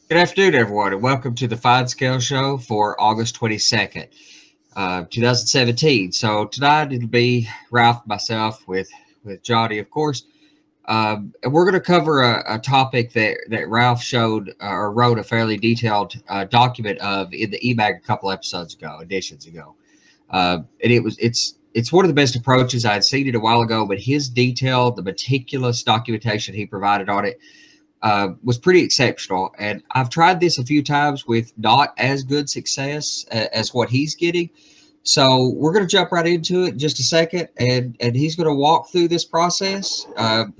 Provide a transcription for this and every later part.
Good afternoon, everyone, and welcome to the Fine Scale Show for August 22nd, 2017. So tonight it'll be Ralph, myself, with Johnny, of course. And we're going to cover a topic that Ralph showed or wrote a fairly detailed document of in the eMag a couple editions ago. And it's one of the best approaches. I had seen it a while ago, but his detail, the meticulous documentation he provided on it, was pretty exceptional. And I've tried this a few times with not as good success as what he's getting. So we're going to jump right into it in just a second. And he's going to walk through this process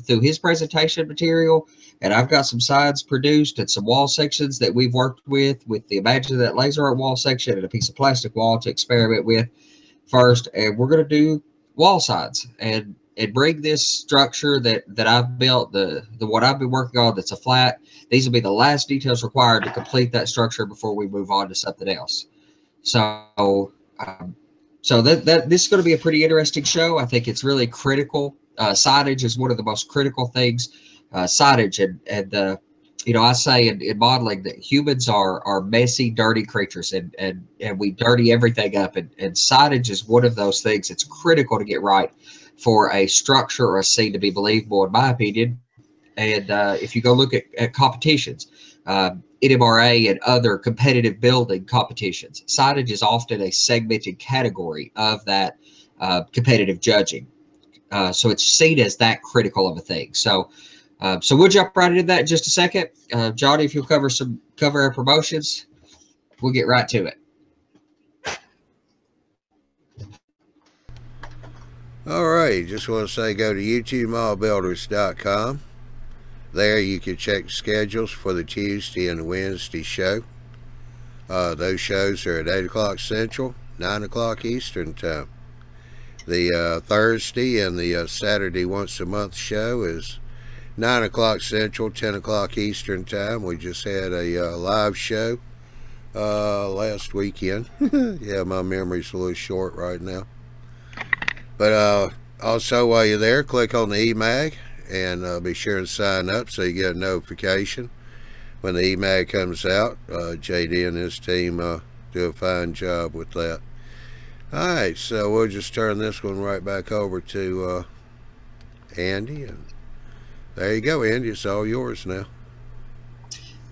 through his presentation material. And I've got some sides produced and some wall sections that we've worked with the Imagine That Laser Art wall section and a piece of plastic wall to experiment with first. And we're going to do wall sides and bring this structure that I've built, the what I've been working on that's a flat. These will be the last details required to complete that structure before we move on to something else. So this is going to be a pretty interesting show. I think it's really critical. Signage is one of the most critical things. Signage and I say in modeling that humans are messy, dirty creatures, and we dirty everything up. And signage is one of those things that's critical to get right for a structure or a scene to be believable, in my opinion. And if you go look at competitions, NMRA and other competitive building competitions, signage is often a segmented category of that competitive judging. So it's seen as that critical of a thing. So we'll jump right into that in just a second. Johnny, if you'll cover our promotions, we'll get right to it. All right, just want to say go to YouTubeModelBuilders.com. There you can check schedules for the Tuesday and the Wednesday show. Those shows are at 8 o'clock Central, 9 o'clock Eastern time. The Thursday and the Saturday once a month show is 9 o'clock Central, 10 o'clock Eastern time. We just had a live show last weekend. Yeah, my memory's a little short right now. But also, while you're there, click on the eMag and be sure to sign up so you get a notification when the eMag comes out. JD and his team do a fine job with that. Alright, so we'll just turn this one right back over to Andy. And there you go, Andy. It's all yours now.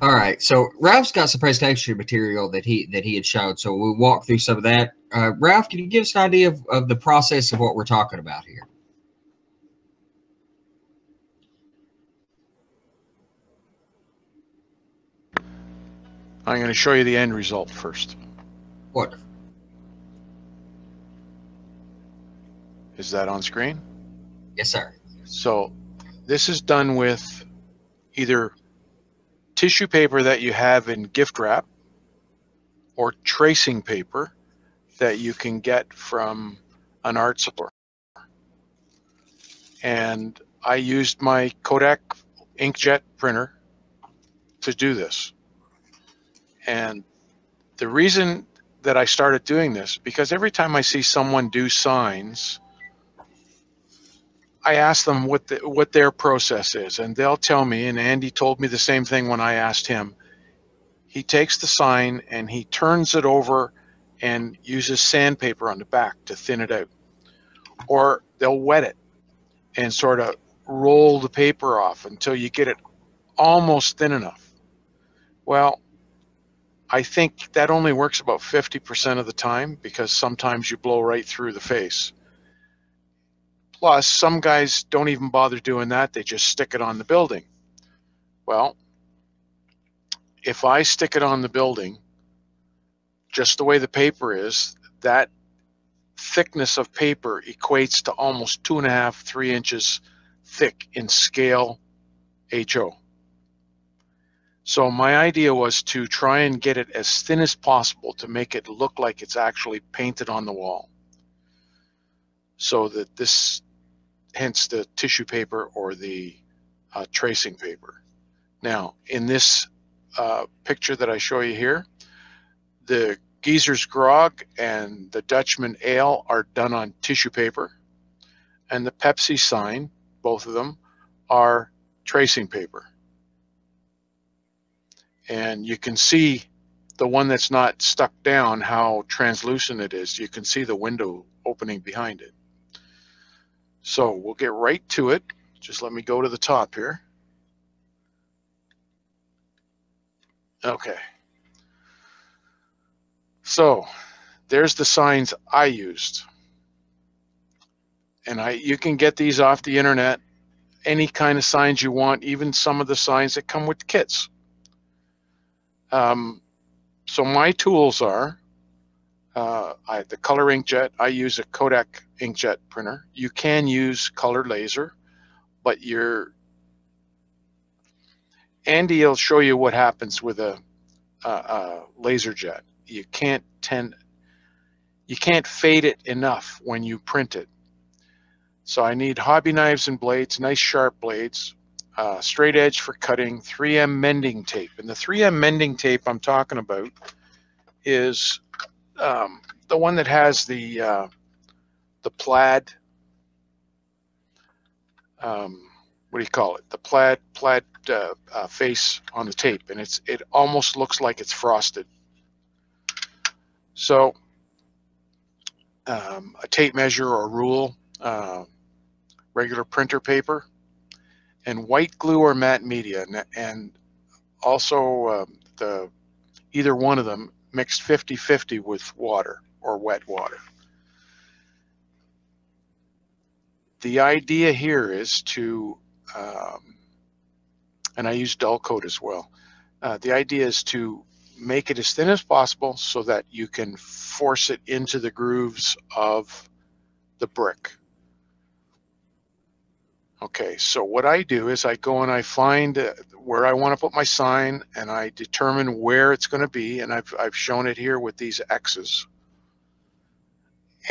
All right, so Ralph's got some presentation material that he had shown, so we'll walk through some of that. Ralph, can you give us an idea of the process of what we're talking about here? I'm going to show you the end result first. Wonderful. Is that on screen? Yes, sir. So this is done with either tissue paper that you have in gift wrap or tracing paper that you can get from an art supply. And I used my Kodak inkjet printer to do this. And the reason that I started doing this, because every time I see someone do signs, I ask them what their process is, and they'll tell me, and Andy told me the same thing when I asked him. He takes the sign and he turns it over and uses sandpaper on the back to thin it out. Or they'll wet it and sort of roll the paper off until you get it almost thin enough. Well, I think that only works about 50% of the time, because sometimes you blow right through the face. Plus, some guys don't even bother doing that. They just stick it on the building. Well, if I stick it on the building, just the way the paper is, that thickness of paper equates to almost 2.5, 3 inches thick in scale HO. So my idea was to try and get it as thin as possible to make it look like it's actually painted on the wall. So that this, hence the tissue paper or the tracing paper. Now, in this picture that I show you here, the Geezer's Grog and the Dutchman Ale are done on tissue paper, and the Pepsi sign, both of them, are tracing paper. And you can see the one that's not stuck down, how translucent it is. You can see the window opening behind it. So we'll get right to it. Just let me go to the top here. Okay. So there's the signs I used. And you can get these off the internet, any kind of signs you want, even some of the signs that come with kits. So my tools are, the color inkjet. I use a Kodak inkjet printer. You can use color laser, but Andy will show you what happens with a laser jet. You can't fade it enough when you print it. So I need hobby knives and blades, nice sharp blades, straight edge for cutting, 3M mending tape. And the 3M mending tape I'm talking about is the one that has the plaid, what do you call it? The plaid face on the tape, and it almost looks like it's frosted. So a tape measure or rule, regular printer paper, and white glue or matte media, and also either one of them mixed 50-50 with water or wet water. The idea here is to, and I use dull coat as well, the idea is to make it as thin as possible so that you can force it into the grooves of the brick. Okay, so what I do is I go and I find where I want to put my sign, and I determine where it's going to be, and I've shown it here with these X's.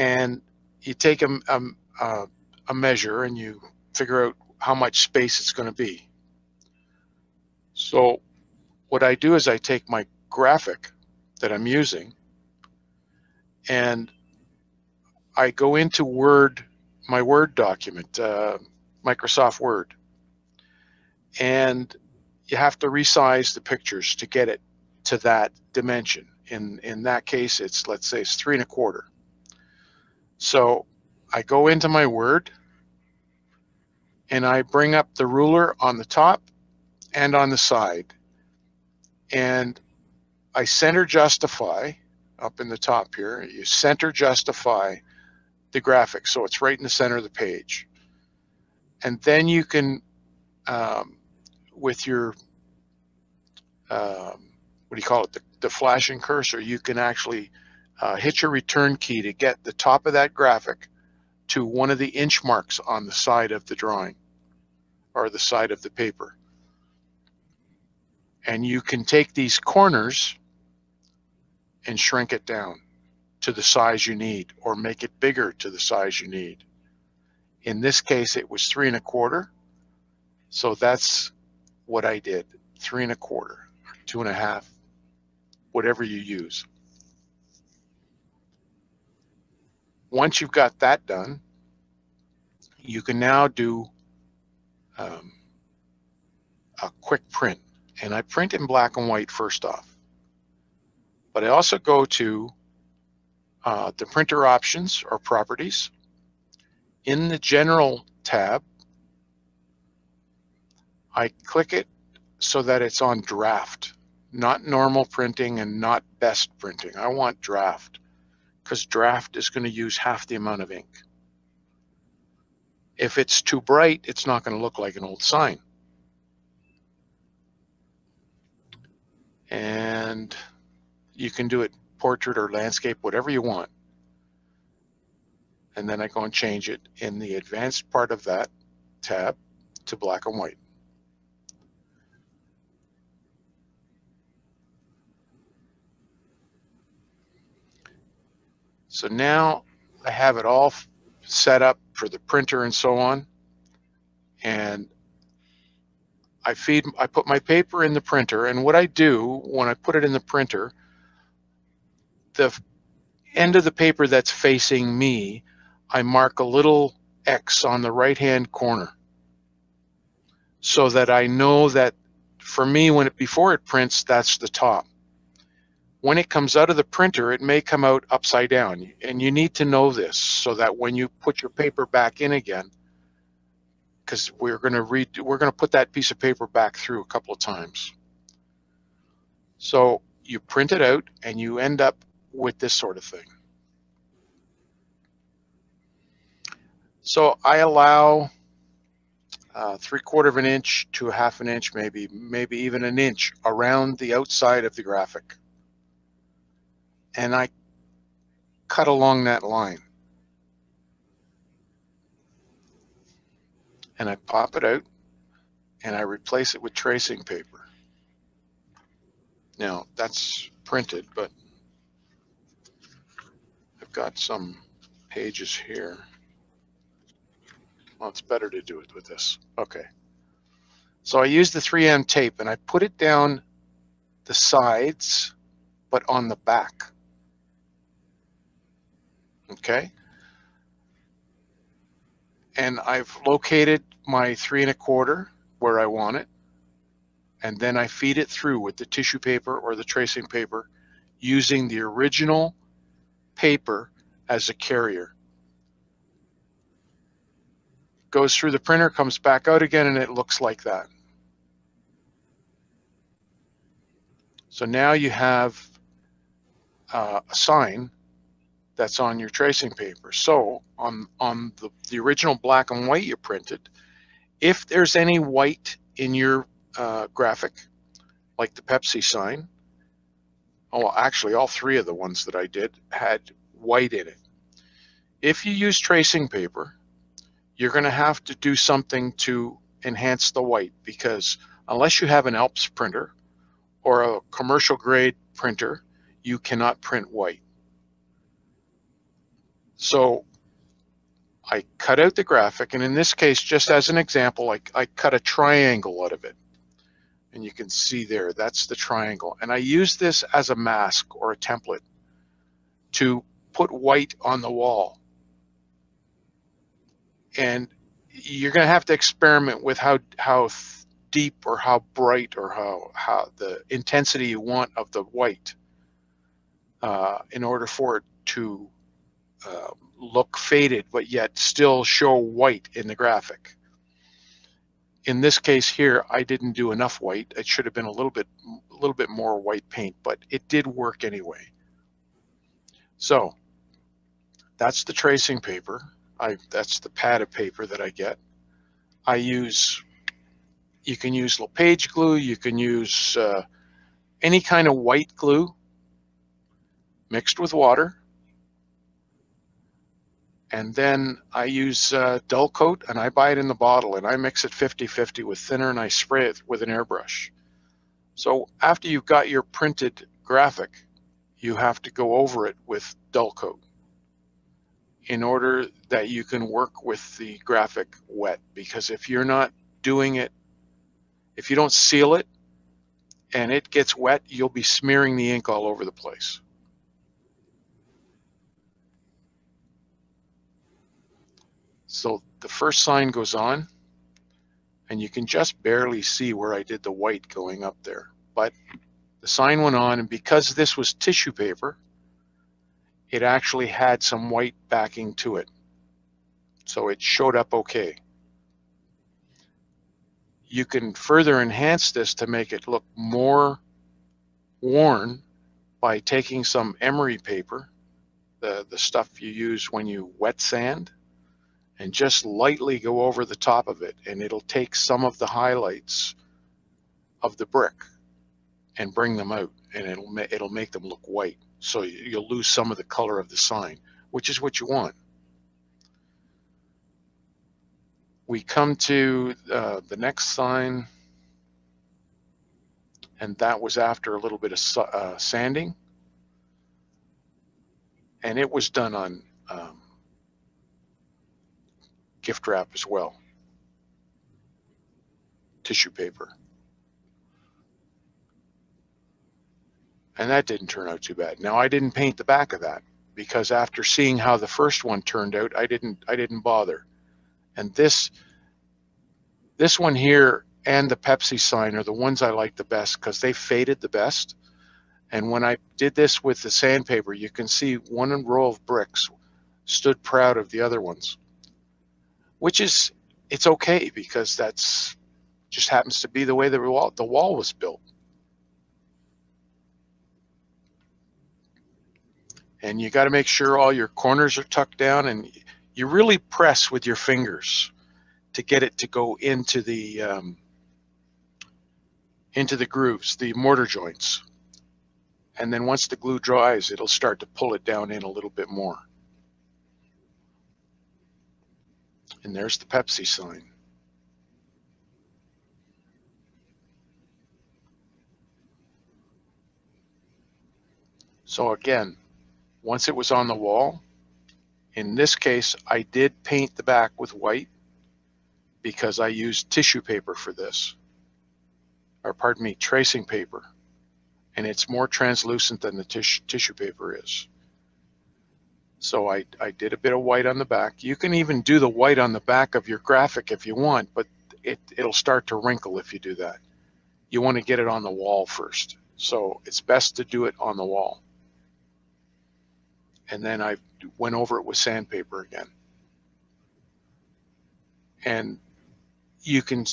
And you take a measure and you figure out how much space it's going to be. So what I do is I take my graphic that I'm using and I go into my Word document, Microsoft Word, and you have to resize the pictures to get it to that dimension. In that case, let's say it's 3 1/4. So I go into my Word and I bring up the ruler on the top and on the side, and I center justify up in the top here. You center justify the graphic so it's right in the center of the page, and then you can with your what do you call it, the flashing cursor, you can actually hit your return key to get the top of that graphic to one of the inch marks on the side of the drawing or the side of the paper. And you can take these corners and shrink it down to the size you need, or make it bigger to the size you need. In this case, it was 3 1/4. So that's what I did, 3 1/4, 2 1/2, whatever you use. Once you've got that done, you can now do a quick print. And I print in black and white first off. But I also go to the printer options or properties. In the general tab, I click it so that it's on draft, not normal printing and not best printing. I want draft, because draft is going to use half the amount of ink. If it's too bright, it's not going to look like an old sign. And you can do it portrait or landscape, whatever you want. And then I go and change it in the advanced part of that tab to black and white. So now I have it all set up for the printer and so on. And I put my paper in the printer, and what I do when I put it in the printer, the end of the paper that's facing me, I mark a little X on the right-hand corner. so that I know that for me, before it prints, that's the top. When it comes out of the printer, it may come out upside down, and you need to know this so that when you put your paper back in again, because we're going to put that piece of paper back through a couple of times. So you print it out and you end up with this sort of thing. So I allow 3/4 of an inch to 1/2 inch, maybe even an inch around the outside of the graphic. And I cut along that line. And I pop it out and I replace it with tracing paper. Now that's printed, but I've got some pages here. Well, it's better to do it with this. Okay. So I use the 3M tape and I put it down the sides, but on the back. Okay. And I've located my 3 1/4 where I want it. And then I feed it through with the tissue paper or the tracing paper using the original paper as a carrier. Goes through the printer, comes back out again, and it looks like that. So now you have a sign that's on your tracing paper. So on the original black and white you printed, if there's any white in your graphic, like the Pepsi sign, oh, actually all 3 of the ones that I did had white in it. If you use tracing paper, you're going to have to do something to enhance the white, because unless you have an Alps printer or a commercial grade printer, you cannot print white. So I cut out the graphic, and in this case, just as an example, I cut a triangle out of it. And you can see there, that's the triangle. And I use this as a mask or a template to put white on the wall. And you're going to have to experiment with how deep or how bright or how the intensity you want of the white in order for it to look faded but yet still show white in the graphic. In this case here, I didn't do enough white. It should have been a little bit more white paint, but it did work anyway. So that's the tracing paper. That's the pad of paper that I get. You can use LePage glue, you can use any kind of white glue mixed with water. And then I use dull coat, and I buy it in the bottle, and I mix it 50-50 with thinner, and I spray it with an airbrush. So after you've got your printed graphic, you have to go over it with dull coat in order that you can work with the graphic wet. Because if you're not doing it, if you don't seal it and it gets wet, you'll be smearing the ink all over the place. So the first sign goes on, and you can just barely see where I did the white going up there. But the sign went on, and because this was tissue paper, it actually had some white backing to it. So it showed up okay. You can further enhance this to make it look more worn by taking some emery paper, the stuff you use when you wet sand, and just lightly go over the top of it, and it'll take some of the highlights of the brick and bring them out, and it'll make them look white. So you'll lose some of the color of the sign, which is what you want. We come to the next sign, and that was after a little bit of sanding, and it was done on gift wrap as well, tissue paper. And that didn't turn out too bad. Now I didn't paint the back of that, because after seeing how the first one turned out, I didn't bother. And this one here and the Pepsi sign are the ones I like the best because they faded the best. And when I did this with the sandpaper, you can see one row of bricks stood proud of the other ones, which is, it's okay because that's just happens to be the way the wall was built. And you got to make sure all your corners are tucked down, and you really press with your fingers to get it to go into the grooves, the mortar joints. And then once the glue dries, it'll start to pull it down in a little bit more. And there's the Pepsi sign. So again, once it was on the wall, in this case, I did paint the back with white because I used tissue paper for this, or pardon me, tracing paper. And it's more translucent than the tissue paper is. So I did a bit of white on the back. You can even do the white on the back of your graphic if you want, but it'll start to wrinkle if you do that. You want to get it on the wall first. So it's best to do it on the wall. And then I went over it with sandpaper again. And you can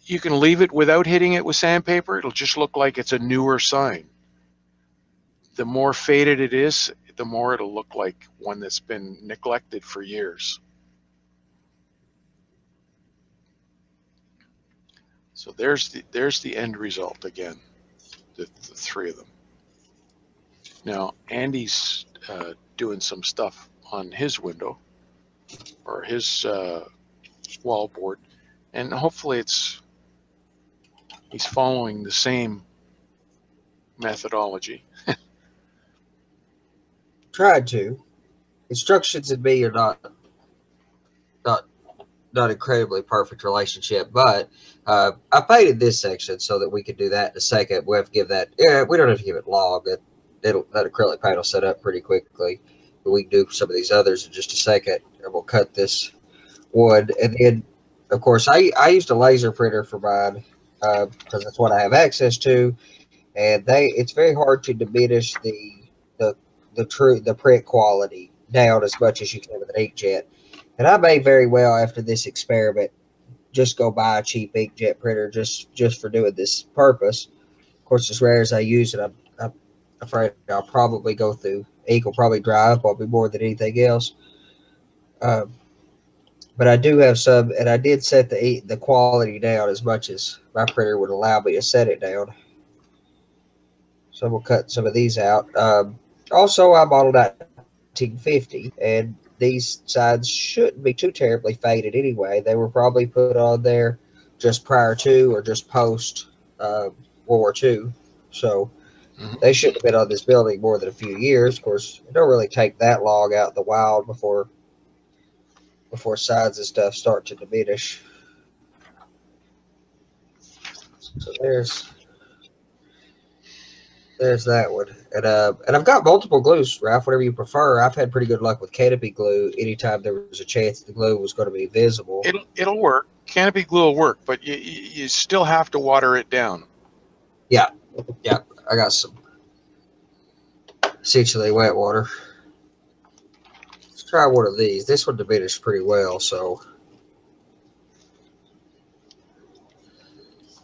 leave it without hitting it with sandpaper. It'll just look like it's a newer sign. The more faded it is, the more it'll look like one that's been neglected for years. So there's the end result again, the three of them. Now Andy's doing some stuff on his window or his wall board, and hopefully he's following the same methodology. Tried to. Instructions and me are not incredibly perfect relationship, but I painted this section so that we could do that in a second. We have to give that. Yeah, we don't have to give it long. That acrylic paint will set up pretty quickly. But we can do some of these others in just a second, and we'll cut this wood. And then, of course, I used a laser printer for mine because that's what I have access to, and it's very hard to diminish the print quality down as much as you can with an inkjet. And I may very well, after this experiment, just go buy a cheap inkjet printer just for doing this purpose. Of course, as rare as I use it, I'm afraid I'll probably go through. Ink will probably dry up on me more than anything else. But I do have some, and I did set the quality down as much as my printer would allow me to set it down. So we'll cut some of these out. Also, I modeled out 1950, and these sides shouldn't be too terribly faded anyway. They were probably put on there just prior to or just post World War II. So they shouldn't have been on this building more than a few years. Of course, it don't really take that long out in the wild before sides and stuff start to diminish. So there's that one. And I've got multiple glues, Ralph, whatever you prefer. I've had pretty good luck with canopy glue anytime there was a chance the glue was going to be visible. It'll work. Canopy glue will work, but you still have to water it down. Yeah. I got some essentially wet water. Let's try one of these. This one diminished pretty well, so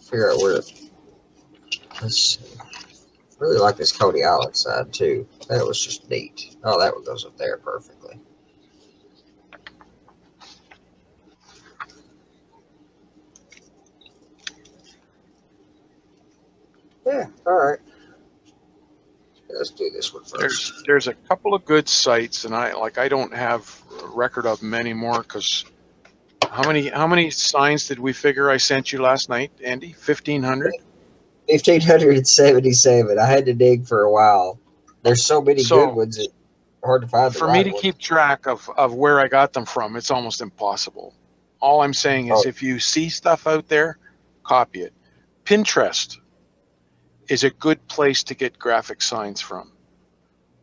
figure out where. Let's see. Really like this Coney Island side too. That was just neat. Oh, that one goes up there perfectly. Yeah, all right. Let's do this one first. There's a couple of good sites, and I don't have a record of them anymore because how many signs did we figure I sent you last night, Andy? 1,500. 1,577. I had to dig for a while. There's so many good ones. It's hard to find. For me to keep track of where I got them from, it's almost impossible. All I'm saying is if you see stuff out there, copy it. Pinterest is a good place to get graphic signs from.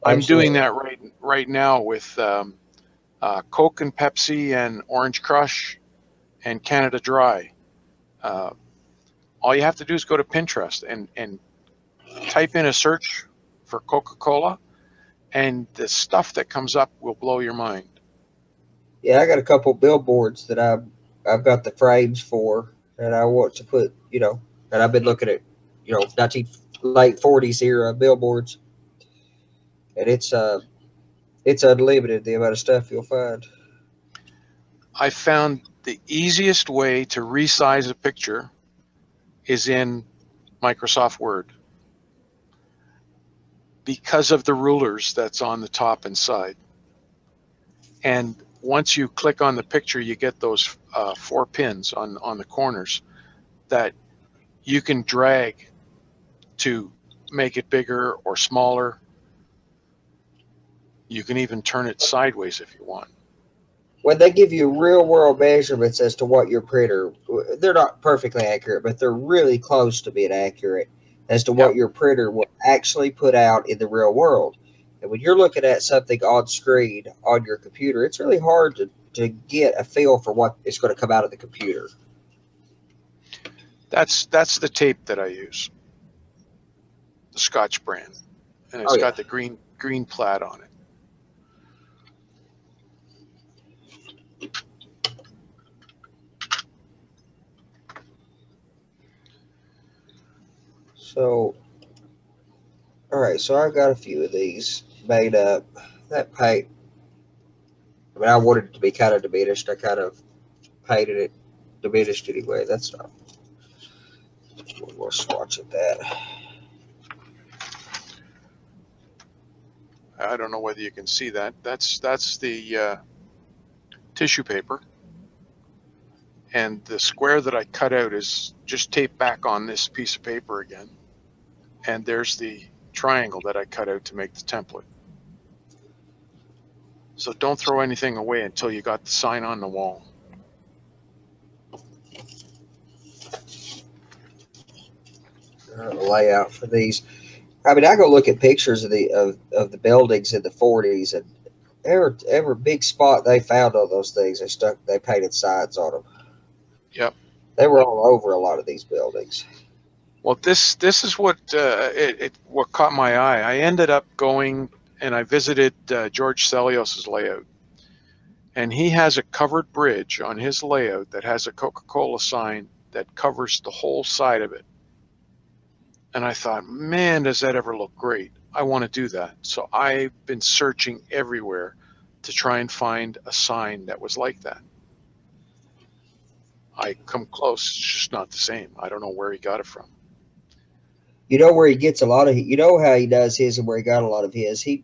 I'm doing that right now with Coke and Pepsi and Orange Crush and Canada Dry. Uh, all you have to do is go to Pinterest and type in a search for Coca-Cola, and the stuff that comes up will blow your mind. Yeah, I got a couple billboards that I've got the frames for that I want to put, that I've been looking at, 19 late 40s era billboards, and it's unlimited the amount of stuff you'll find. I found the easiest way to resize a picture is in Microsoft Word because of the rulers that's on the top and side. And once you click on the picture, you get those 4 pins on the corners that you can drag to make it bigger or smaller. You can even turn it sideways if you want. When they give you real world measurements as to what your printer, they're not perfectly accurate, but they're really close to being accurate as to what your printer will actually put out in the real world. And when you're looking at something on screen on your computer, it's really hard to get a feel for what is going to come out of the computer. That's the tape that I use, the Scotch brand, and it's got the green plaid on it. So, all right, so I've got a few of these made up. That paint, I mean, I wanted it to be kind of diminished. I kind of painted it diminished anyway. That's not. We'll swatch at that. I don't know whether you can see that. That's the tissue paper. And the square that I cut out is just taped back on this piece of paper again. And there's the triangle that I cut out to make the template. So don't throw anything away until you got the sign on the wall. The layout for these. I mean, I go look at pictures of the buildings in the 40s, and every big spot they found on those things, they painted signs on them. Yep. They were all over a lot of these buildings. Well, this is what what caught my eye. I ended up going and I visited George Celios's layout, and he has a covered bridge on his layout that has a Coca-Cola sign that covers the whole side of it. And I thought, man, does that ever look great? I want to do that. So I've been searching everywhere to try and find a sign that was like that. I come close, it's just not the same. I don't know where he got it from. You know where he gets a lot of, you know how he does his and where he got a lot of his. He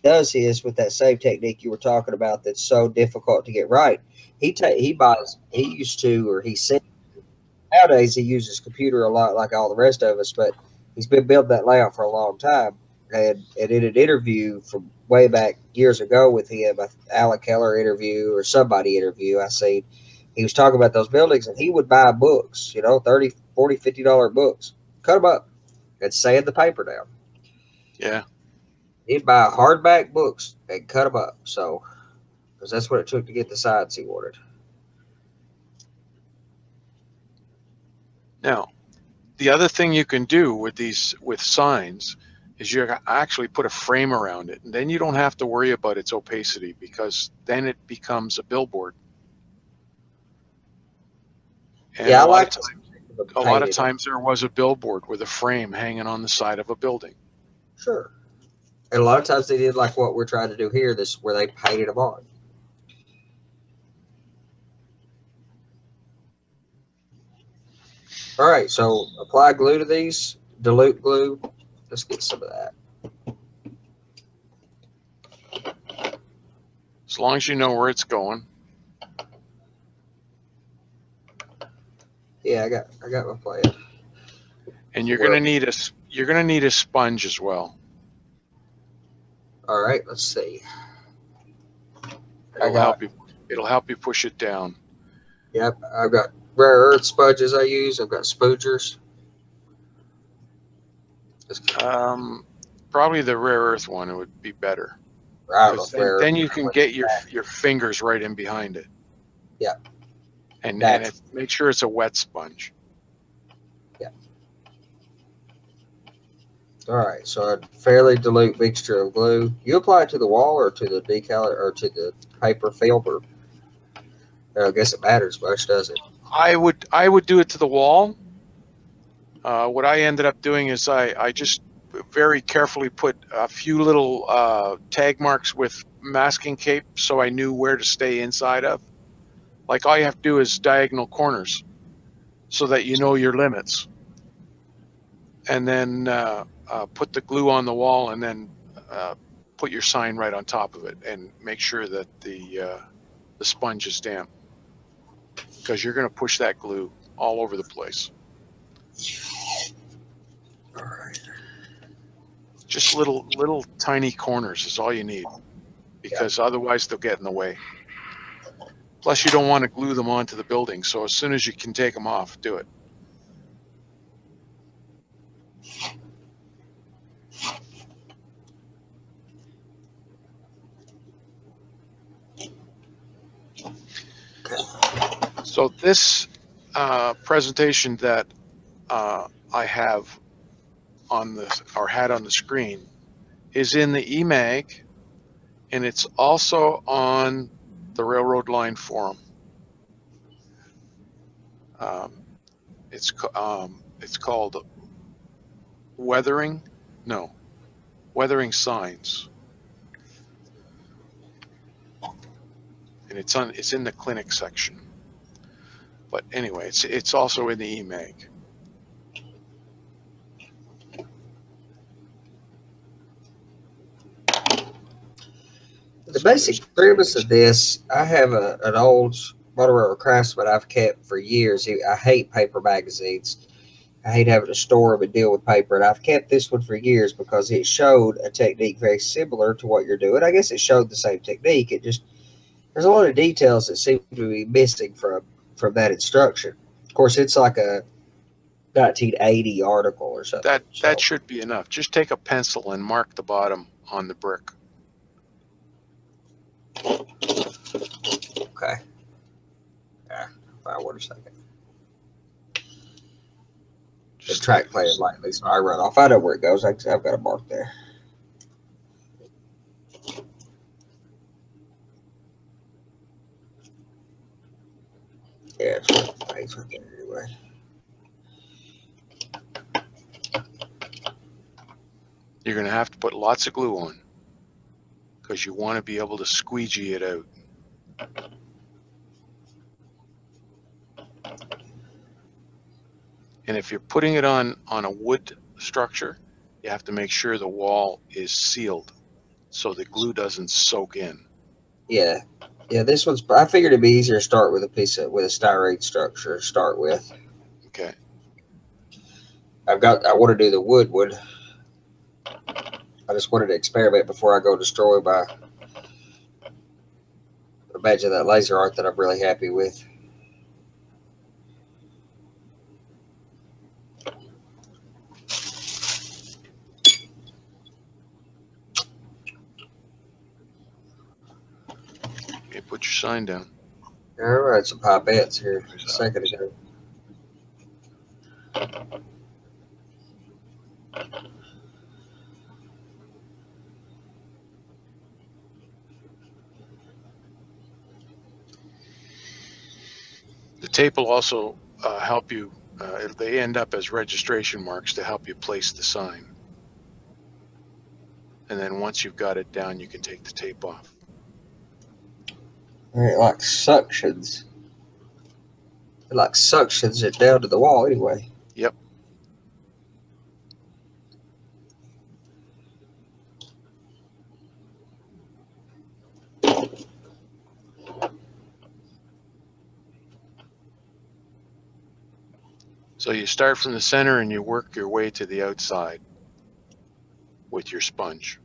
does his with that same technique you were talking about that's so difficult to get right. He used to, or he said, nowadays he uses computer a lot like all the rest of us, but he's been building that layout for a long time. And in an interview from way back years ago with him, Alan Keller interview or somebody interview, I seen, he was talking about those buildings, and he would buy books, $30, $40, $50 books, cut them up, and sand the paper down. Yeah. He'd buy hardback books and cut them up. So, because that's what it took to get the signs he wanted. Now, the other thing you can do with signs is you actually put a frame around it, and then you don't have to worry about its opacity, because then it becomes a billboard. And yeah, a lot of times there was a billboard with a frame hanging on the side of a building. Sure. And a lot of times they did like what we're trying to do here, this where they painted them on. All right, so apply glue to these, dilute glue. Let's get some of that. As long as you know where it's going. Yeah, I got my plan. And you're gonna need a sponge as well. All right, let's see. It'll help you push it down. Yep, I've got rare earth sponges I use. I've got spoogers. Probably the rare earth one, it would be better. I don't know if then you can get your fingers right in behind it. Yeah. and Natural. make sure it's a wet sponge. Yeah. All right. So a fairly dilute mixture of glue. You apply it to the wall or to the decal or to the paper film, or I guess it matters much, does it? I would do it to the wall. What I ended up doing is I just very carefully put a few little tag marks with masking tape so I knew where to stay inside of. Like all you have to do is diagonal corners so that you know your limits. And then put the glue on the wall and then put your sign right on top of it and make sure that the sponge is damp, because you're going to push that glue all over the place. All right. Just little tiny corners is all you need, because otherwise they'll get in the way. Plus, you don't want to glue them onto the building, so as soon as you can take them off, do it. So this presentation that I have on the, or had on the screen, is in the eMag, and it's also on the Railroad Line Forum. It's called Weathering Signs, and it's in the clinic section. But anyway, it's also in the eMag. The basic premise of this, I have an old Motorola Craftsman I've kept for years. I hate paper magazines. I hate having to store them and deal with paper. And I've kept this one for years because it showed a technique very similar to what you're doing. I guess it showed the same technique. It just, there's a lot of details that seem to be missing from that instruction. Of course, it's like a 1980 article or something. That should be enough. Just take a pencil and mark the bottom on the brick. Okay. Yeah, I wait a second. The track playing lightly, so I run off. I know where it goes. I've got a mark there. Yeah, it's right there anyway. You're going to have to put lots of glue on, because you want to be able to squeegee it out. And if you're putting it on a wood structure, you have to make sure the wall is sealed so the glue doesn't soak in. Yeah. Yeah, this one's, I figured it'd be easier to start with a styrene structure to start with. Okay. I want to do the wood one. I just wanted to experiment before I go destroy my, imagine that laser art that I'm really happy with. Okay, put your sign down. All right, some pipettes here a second ago. The tape will also help you. They end up as registration marks to help you place the sign. And then once you've got it down, you can take the tape off. All right, like suctions. It like suctions it down to the wall anyway. Yep. So you start from the center and you work your way to the outside with your sponge.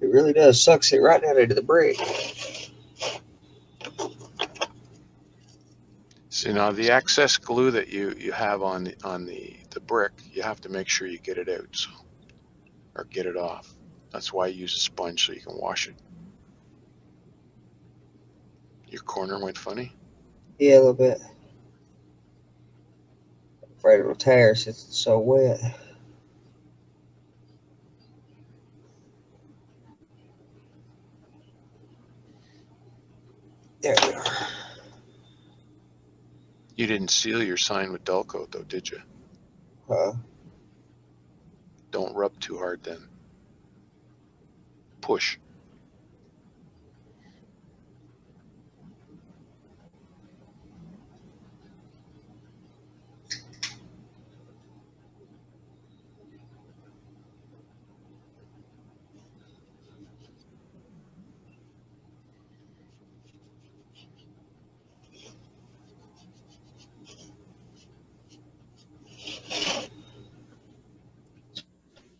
It really does sucks it right down into the brick. So now the excess glue that you have on the brick, you have to make sure you get it out, so, or get it off. That's why you use a sponge, so you can wash it. Your corner went funny? Yeah, a little bit. Afraid it'll tear since it's so wet. There we are. You didn't seal your sign with dull coat though, did you? Don't rub too hard then. Push.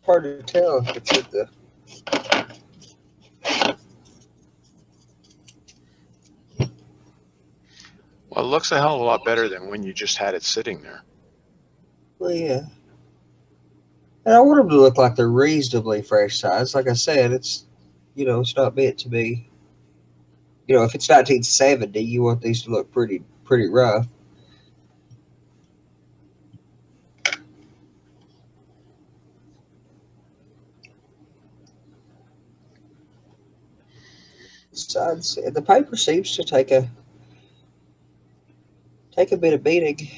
Hard to tell if it's at the. Well, it looks a hell of a lot better than when you just had it sitting there. Well, yeah. And I want them to look like they're reasonably fresh size. Like I said, it's, you know, it's not meant to be. You know, if it's 1970, you want these to look pretty rough. Sides, the paper seems to take a bit of beating.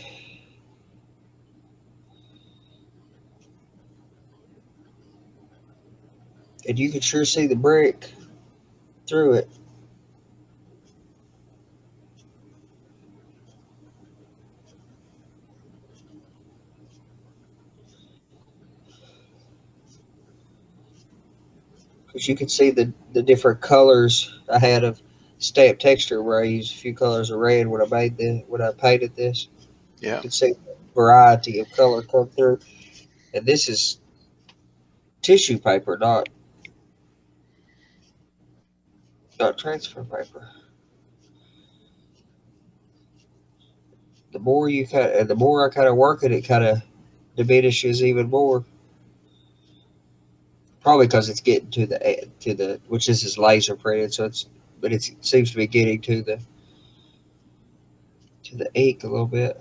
And you can sure see the brick through it. Because you can see the different colors I had of stamp texture where I used a few colors of red when I painted this. Yeah. You can see the variety of color come through. And this is tissue paper, not transfer paper. The more I kind of work it kind of diminishes even more. Probably because it's getting to the which this is laser printed, so it seems to be getting to the ink a little bit.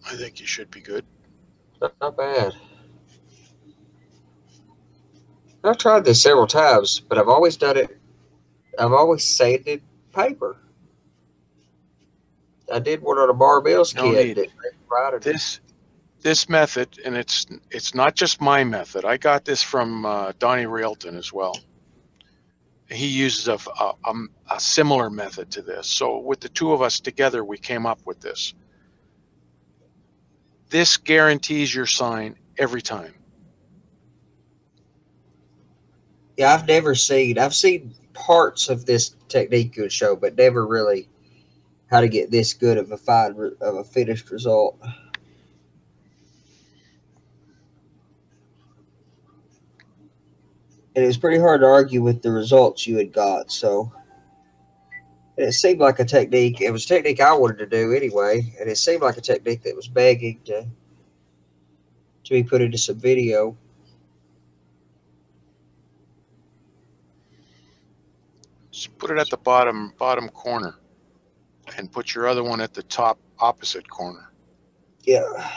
I think you should be good. Not bad. I've tried this several times, but I've always done it. I've always sanded paper. I did one on a Barbell's No kit need. that they provided me. This method, and it's not just my method. I got this from Donnie Railton as well. He uses a similar method to this. So with the two of us together, we came up with this. This guarantees your sign every time. Yeah, I've seen parts of this technique you show, but never really how to get this good of a finished result. And it was pretty hard to argue with the results you had got. So and it seemed like a technique. It was a technique I wanted to do anyway, and it seemed like a technique that was begging to be put into some video. Just put it at the bottom corner, and put your other one at the top opposite corner. Yeah.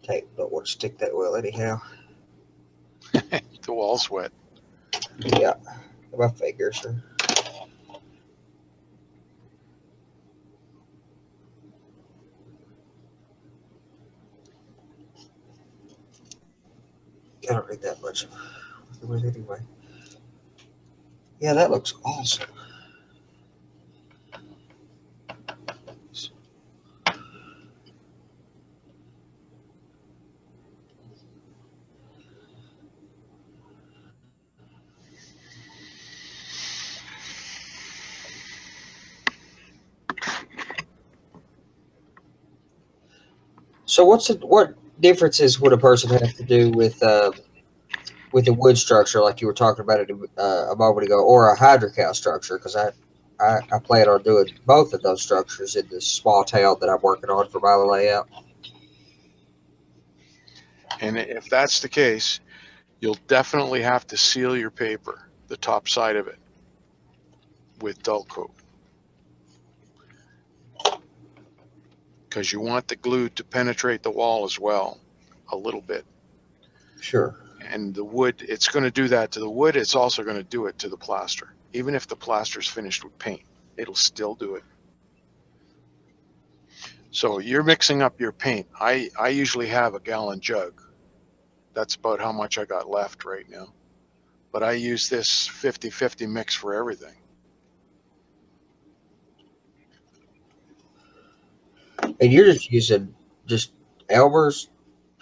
Tape don't want to stick that well anyhow. The wall's wet. Yeah, my fingers are. I don't need that much of it anyway. Yeah, that looks awesome. So what differences would a person have to do with a wood structure, like you were talking about it a moment ago, or a hydrocal structure? Because I plan on doing both of those structures in this small town that I'm working on for my layout. And if that's the case, you'll definitely have to seal your paper, the top side of it, with dull coat. Because you want the glue to penetrate the wall as well, a little bit. Sure. And the wood, it's going to do that to the wood. It's also going to do it to the plaster. Even if the plaster is finished with paint, it'll still do it. So you're mixing up your paint. I usually have a gallon jug. That's about how much I got left right now. But I use this 50-50 mix for everything. And you're just using just Elmer's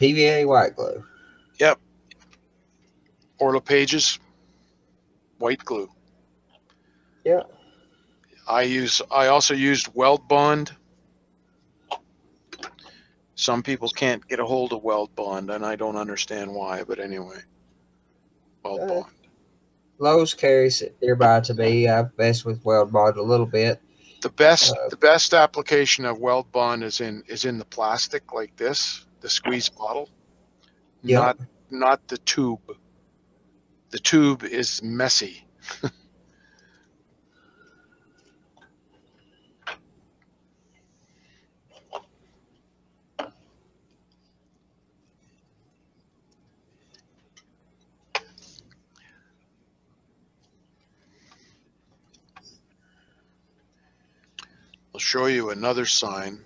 PVA white glue. Yep. Or LePage's white glue. Yeah. I also used Weld Bond. Some people can't get a hold of Weld Bond, and I don't understand why, but anyway. Weld Bond. Lowe's carries it nearby to me. I've messed with Weld Bond a little bit. The best application of Weld Bond is in the plastic like this, the squeeze bottle. Yep. Not the tube. The tube is messy. I'll show you another sign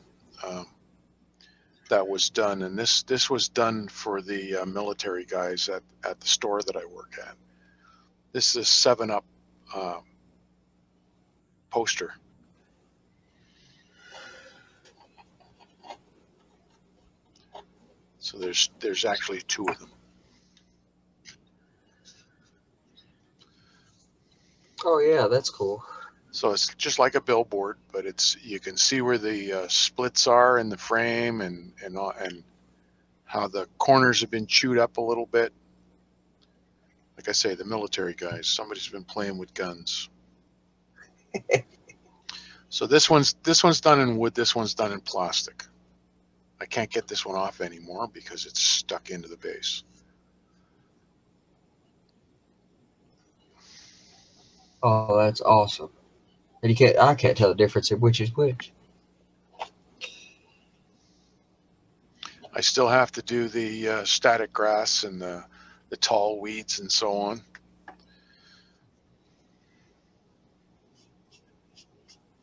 that was done, and this was done for the military guys at the store that I work at. This is a 7-Up poster. So there's actually 2 of them. Oh yeah, that's cool. So it's just like a billboard, but you can see where the splits are in the frame and how the corners have been chewed up a little bit. Like I say, the military guys, somebody's been playing with guns. So this one's done in wood, this one's done in plastic. I can't get this one off anymore because it's stuck into the base. Oh, that's awesome. And I can't tell the difference in which is which. I still have to do the static grass and the tall weeds and so on.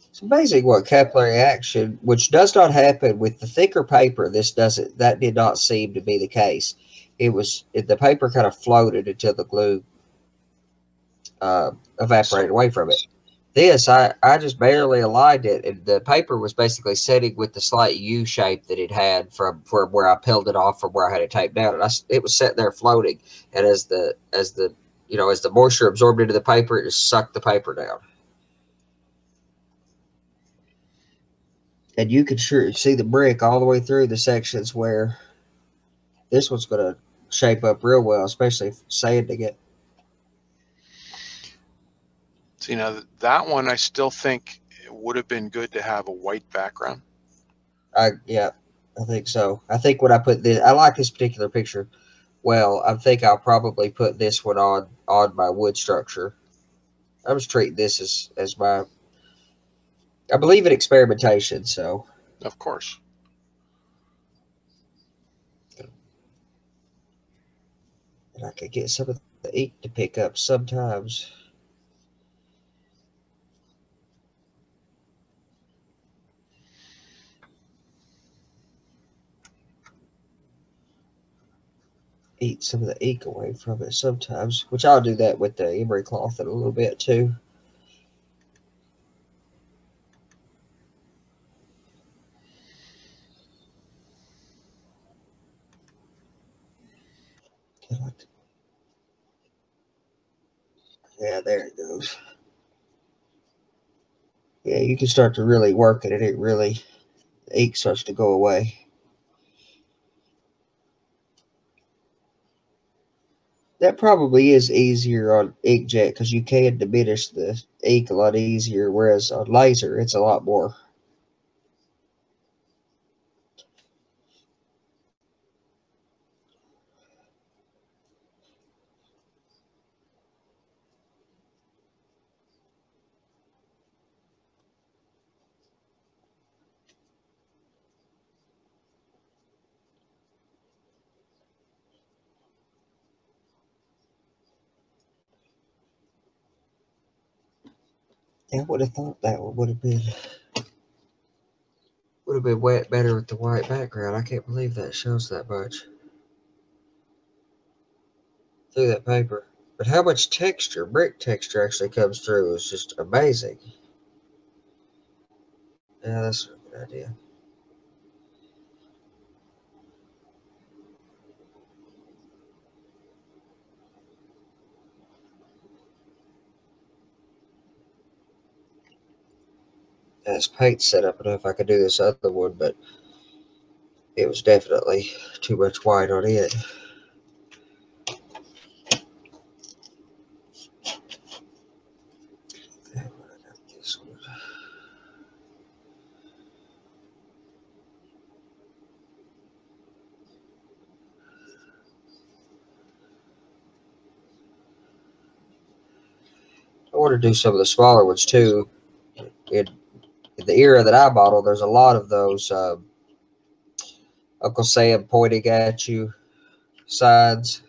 It's amazing what capillary action, which does not happen with the thicker paper. That did not seem to be the case. The paper kind of floated until the glue evaporated away from it. This, I just barely aligned it, and the paper was basically setting with the slight U shape that it had from where I peeled it off from where I had it taped down, and it was sitting there floating. And as the moisture absorbed into the paper, it just sucked the paper down. And you could sure see the brick all the way through the sections where this one's going to shape up real well, especially sanding it. So, that one I still think it would have been good to have a white background. Yeah, I think so. I think when I put this, I like this particular picture. Well, I think I'll probably put this one on my wood structure. I was treating this as my, I believe in experimentation, so. Of course. And I could get some of the ink to pick up sometimes. Eat some of the ink away from it sometimes, which I'll do that with the emery cloth in a little bit too. Yeah, there it goes. Yeah, you can start to really work it, and the ink starts to go away. That probably is easier on inkjet because you can diminish the ink a lot easier, whereas on laser it's a lot more. Yeah, I would have thought that one would have been wet better with the white background. I can't believe that shows that much through that paper. But how much texture, brick texture, actually comes through is just amazing. Yeah, that's a good idea. And it's paint set up enough I could do this other one, but it was definitely too much white on it. This one. I want to do some of the smaller ones too. In the era that I model, there's a lot of those Uncle Sam pointing at you signs.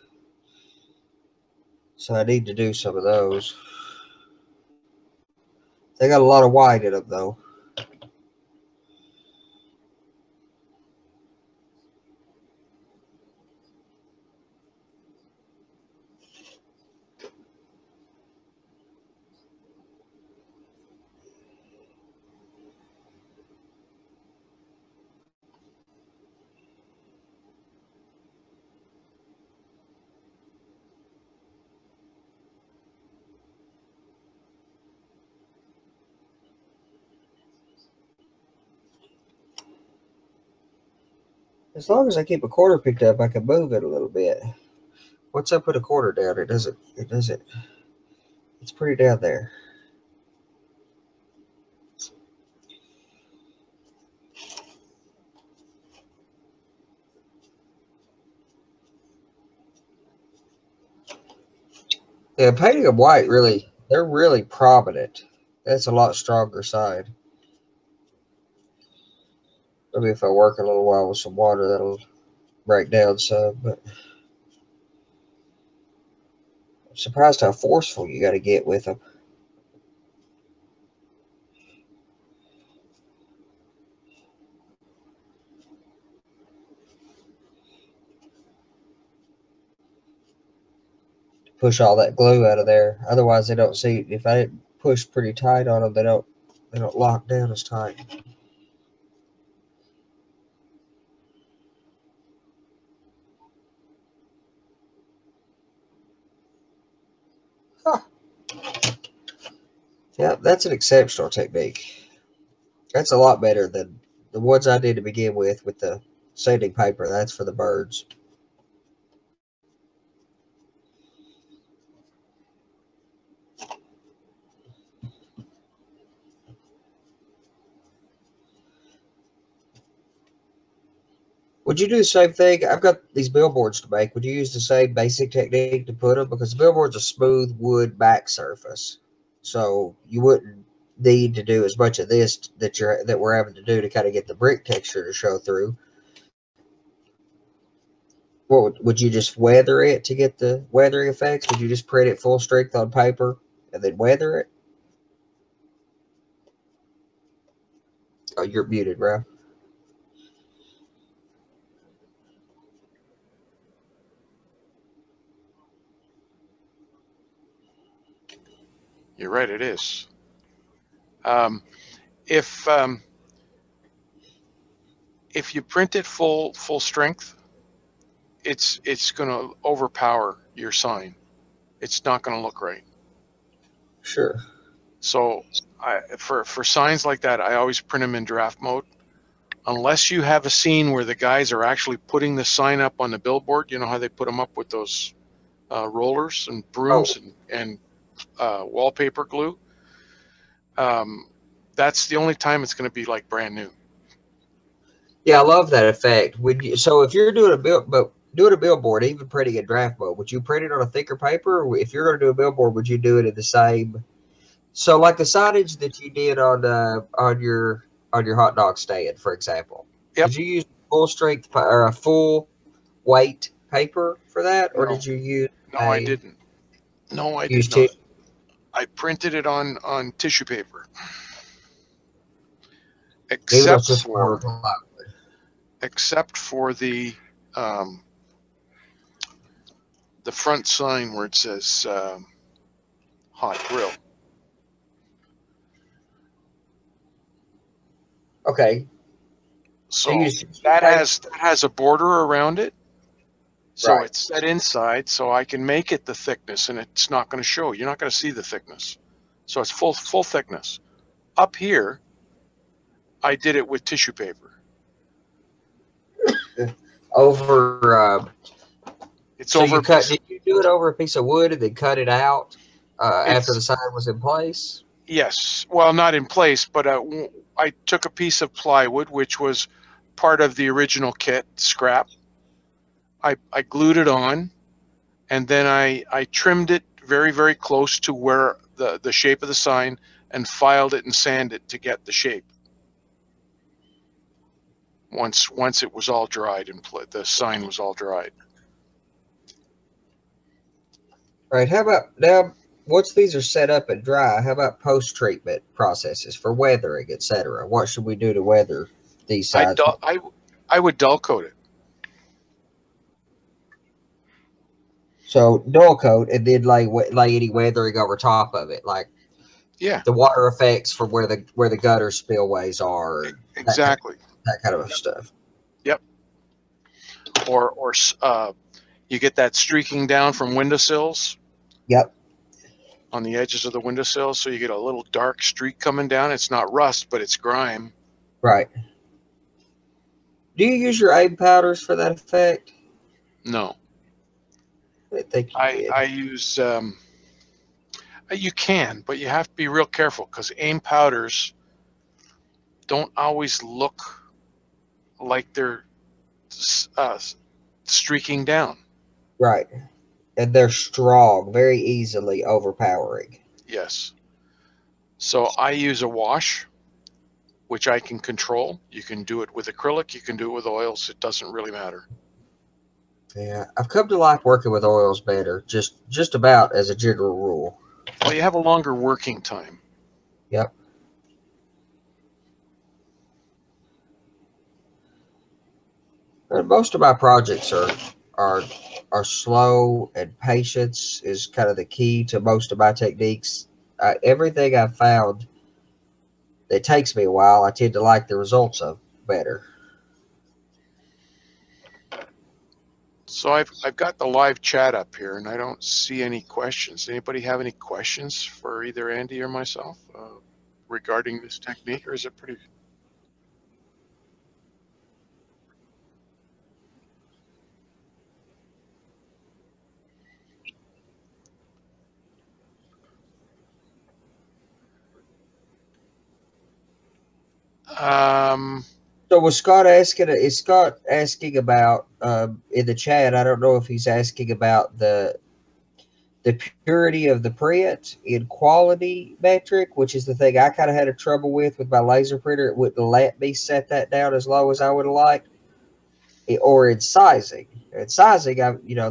So I need to do some of those. They got a lot of white in them though. As long as I keep a quarter picked up, I can move it a little bit. Once I put a quarter down, it doesn't. It's pretty down there. Yeah, painting them white they're really prominent. That's a lot stronger side. Maybe if I work a little while with some water, that'll break down some. But I'm surprised how forceful you got to get with them. Push all that glue out of there. Otherwise, they don't see. If I didn't push pretty tight on them, they don't lock down as tight. Huh. Yeah, that's an exceptional technique. That's a lot better than the ones I did to begin with the sanding paper. That's for the birds. Would you do the same thing? I've got these billboards to make. Would you use the same basic technique to put them? Because the billboard's a smooth wood back surface, so you wouldn't need to do as much of this that we're having to do to kind of get the brick texture to show through. What would you just weather it to get the weathering effects? Would you just print it full strength on paper and then weather it? Oh, you're muted, bro. You're right, it is. If you print it full strength, it's going to overpower your sign. It's not going to look right. Sure. So for signs like that, I always print them in draft mode. Unless you have a scene where the guys are actually putting the sign up on the billboard, you know how they put them up with those rollers and brooms and wallpaper glue. That's the only time it's going to be like brand new. Yeah, I love that effect. So if you're doing doing a billboard, even printing a draft board, would you print it on a thicker paper? Or if you're going to do a billboard, would you do it in the same? So like the signage that you did on your hot dog stand, for example, Yep. did you use full strength or a full weight paper for that, or No, did you use no, I didn't. No, I use did not. tissue? I printed it on tissue paper, Even though except it's just for plywood. the front sign where it says hot grill. Okay. So that has a border around it. So Right. it's set inside, so I can make it the thickness, and it's not going to show. You're not going to see the thickness. So it's full thickness. Up here, I did it with tissue paper. Over. It's over. Did you do it over a piece of wood and then cut it out after the sign was in place? Yes. Well, not in place, but I took a piece of plywood, which was part of the original kit, scrap. I glued it on, and then I trimmed it very, very close to where the shape of the sign, and filed it and sanded it to get the shape. Once it was all dried and the sign was all dried. Right. How about now? Once these are set up and dry, how about post-treatment processes for weathering, etc.? What should we do to weather these signs? I would dull coat it. So dull coat and then lay any weathering over top of it, like the water effects from where the gutter spillways are. Exactly. That kind of stuff. Yep. Or you get that streaking down from windowsills. Yep. On the edges of the windowsills, so you get a little dark streak coming down. It's not rust, but it's grime. Right. Do you use your aim powders for that effect? No. I think I use. You can, but you have to be real careful because aim powders don't always look like they're streaking down. Right. And they're strong, very easily overpowering. Yes. So I use a wash, which I can control. You can do it with acrylic, you can do it with oils. It doesn't really matter. Yeah, I've come to like working with oils better, just about as a general rule. Well, you have a longer working time. Yep. And most of my projects are slow, and patience is kind of the key to most of my techniques. Everything I've found that takes me a while, I tend to like the results of better. So I've got the live chat up here, and I don't see any questions. Anybody have any questions for either Andy or myself regarding this technique, or is it pretty? So was Scott asking? Is Scott asking about in the chat? I don't know if he's asking about the purity of the print in quality metric, which is the thing I kind of had a trouble with my laser printer. It wouldn't let me set that down as low as I would have liked. Or in sizing. In sizing,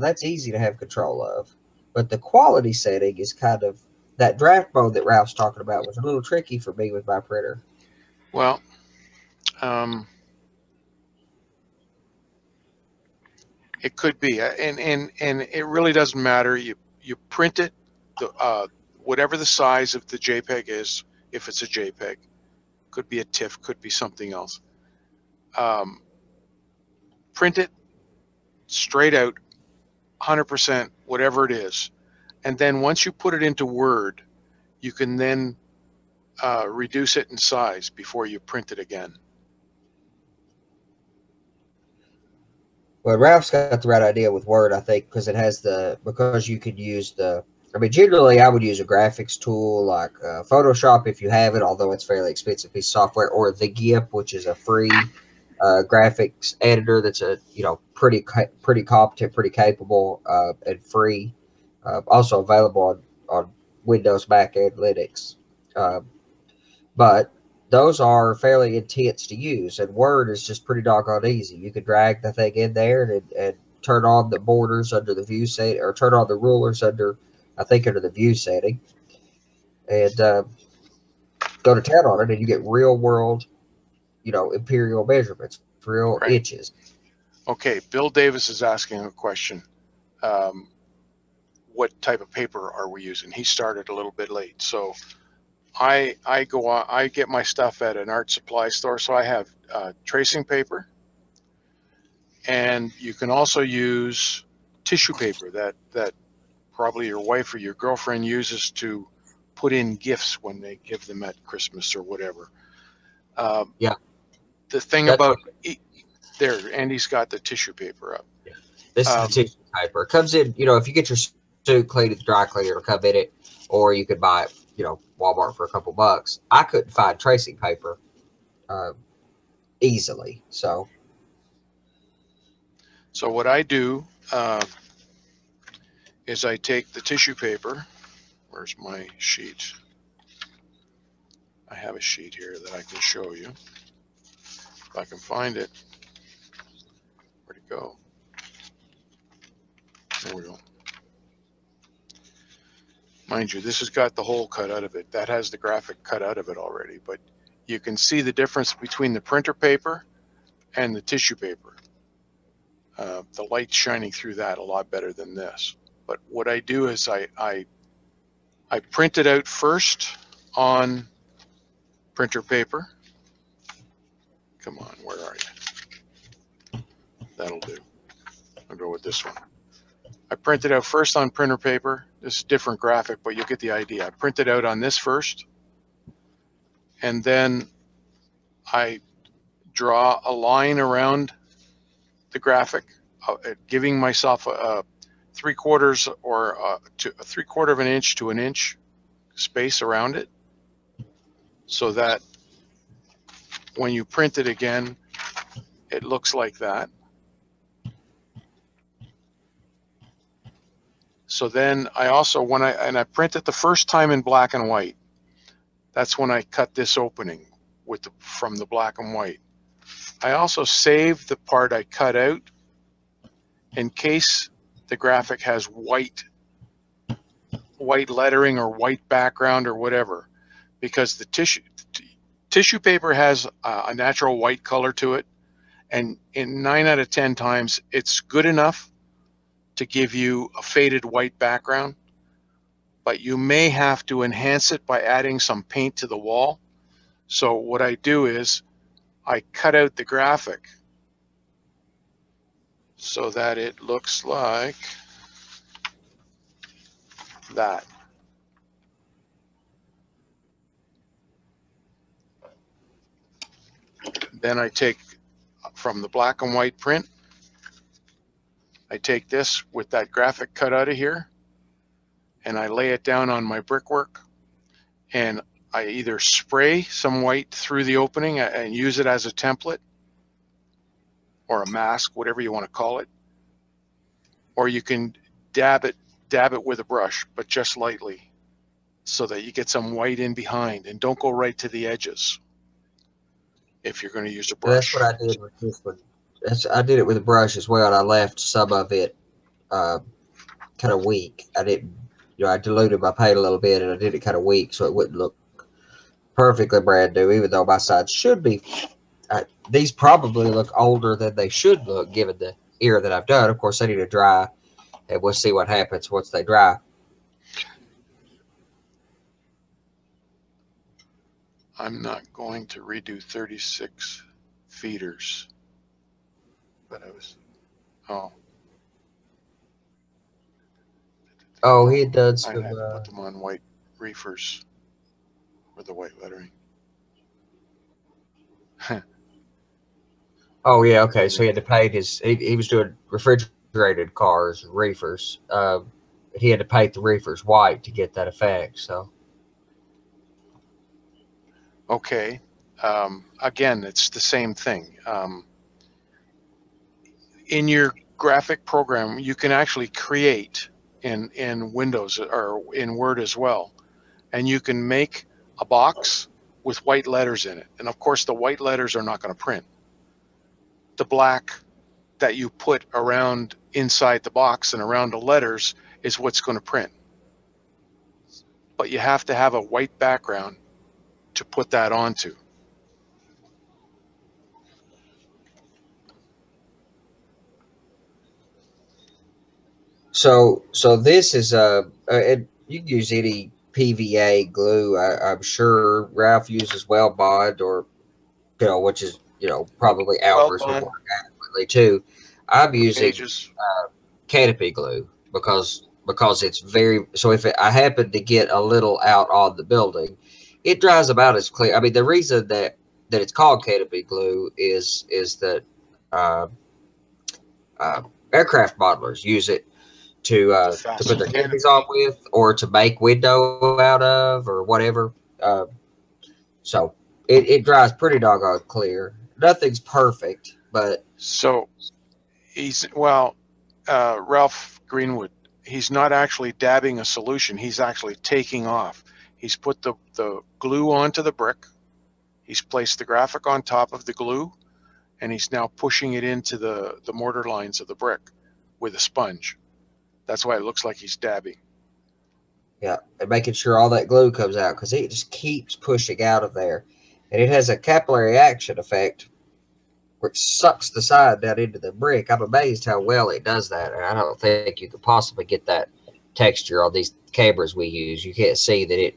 that's easy to have control of. But the quality setting is kind of that draft mode that Ralph's talking about was a little tricky for me with my printer. Well, it could be, and it really doesn't matter. You print it, whatever the size of the JPEG is. If it's a JPEG, could be a TIFF, could be something else. Print it straight out, 100%, whatever it is, and then once you put it into Word, you can then reduce it in size before you print it again. Well, Ralph's got the right idea with Word, I think, because it has because you could use I mean, generally, I would use a graphics tool like Photoshop if you have it, although it's fairly expensive piece of software, or the GIMP, which is a free graphics editor that's pretty competent, pretty capable, and free. Also available on Windows, Mac, and Linux. Uh, but those are fairly intense to use, and Word is just pretty doggone easy. You can drag the thing in there and turn on the borders under the view setting, or turn on the rulers under, I think, under the view setting, and go to town on it, and you get real world, imperial measurements, real Right. inches. Okay, Bill Davis is asking a question. What type of paper are we using? He started a little bit late, so I go on. I get my stuff at an art supply store, so I have tracing paper, and you can also use tissue paper that probably your wife or your girlfriend uses to put in gifts when they give them at Christmas or whatever. Yeah, The thing that's about what. there, Andy's got the tissue paper up. Yeah. This is the tissue paper. It comes in. If you get your suit cleaned at the dry cleaner, it'll come in it, or you could buy it. Walmart for a couple bucks. I couldn't find tracing paper easily, so what I do is I take the tissue paper. Where's my sheet? I have a sheet here that I can show you. If I can find it. Where'd it go? There we go. Mind you, this has got the hole cut out of it. That has the graphic cut out of it already, but you can see the difference between the printer paper and the tissue paper. The light's shining through that a lot better than this. But what I do is I print it out first on printer paper. Come on, where are you? That'll do. I'll go with this one. I print it out first on printer paper. This is a different graphic, but you'll get the idea. I print it out on this first, and then I draw a line around the graphic, giving myself a 3/4 or a 3/4 of an inch to an inch space around it, so that when you print it again, it looks like that. So then I also, when I print it the first time in black and white, that's when I cut this opening from the black and white. I also save the part I cut out in case the graphic has white lettering or white background or whatever, because the tissue paper has a natural white color to it, and in 9 out of 10 times it's good enough to give you a faded white background, but you may have to enhance it by adding some paint to the wall. So what I do is I cut out the graphic so that it looks like that. Then I take from the black and white print, I take this with that graphic cut out of here, and I lay it down on my brickwork, and I either spray some white through the opening and use it as a template or a mask, whatever you want to call it, or you can dab it with a brush, but just lightly, so that you get some white in behind, and don't go right to the edges if you're going to use a brush. that's what I did with this one. I did it with a brush as well, and I left some of it kind of weak. I didn't, I diluted my paint a little bit, and I did it kind of weak so it wouldn't look perfectly brand new, even though my sides should be. These probably look older than they should look, given the era that I've done. Of course, they need to dry, and we'll see what happens once they dry. I'm not going to redo 36 feeders, but I was, Oh, he had done I some. had to put them on white reefers for the white lettering. Oh yeah, okay. So he had to paint his. He was doing refrigerated cars, reefers. He had to paint the reefers white to get that effect. So Okay. Again, it's the same thing. In your graphic program, you can actually create in Windows or in Word as well, and you can make a box with white letters in it. And of course, the white letters are not going to print. The black that you put around inside the box and around the letters is what's going to print. But you have to have a white background to put that onto. so this is you can use any PVA glue. I'm sure Ralph uses Well Bond, or which is probably Well Alvarez would done. work adequately too. I'm For using pages. Canopy glue because it's very, so if I happen to get a little out on the building, it dries about as clear. I mean, the reason that it's called Canopy glue is that uh, uh, aircraft modelers use it To to put fasten their the canopies on canopy. with, or to make window out of, or whatever. Uh, so it dries pretty doggone clear. Nothing's perfect, but So well, Ralph Greenwood, he's not actually dabbing a solution. He's actually taking off. He's put the glue onto the brick. He's placed the graphic on top of the glue, and he's now pushing it into the mortar lines of the brick with a sponge. That's why it looks like he's dabbing. yeah, and making sure all that glue comes out because it just keeps pushing out of there. And it has a capillary action effect which sucks the side down into the brick. I'm amazed how well it does that. And I don't think you could possibly get that texture on these cameras we use. You can't see that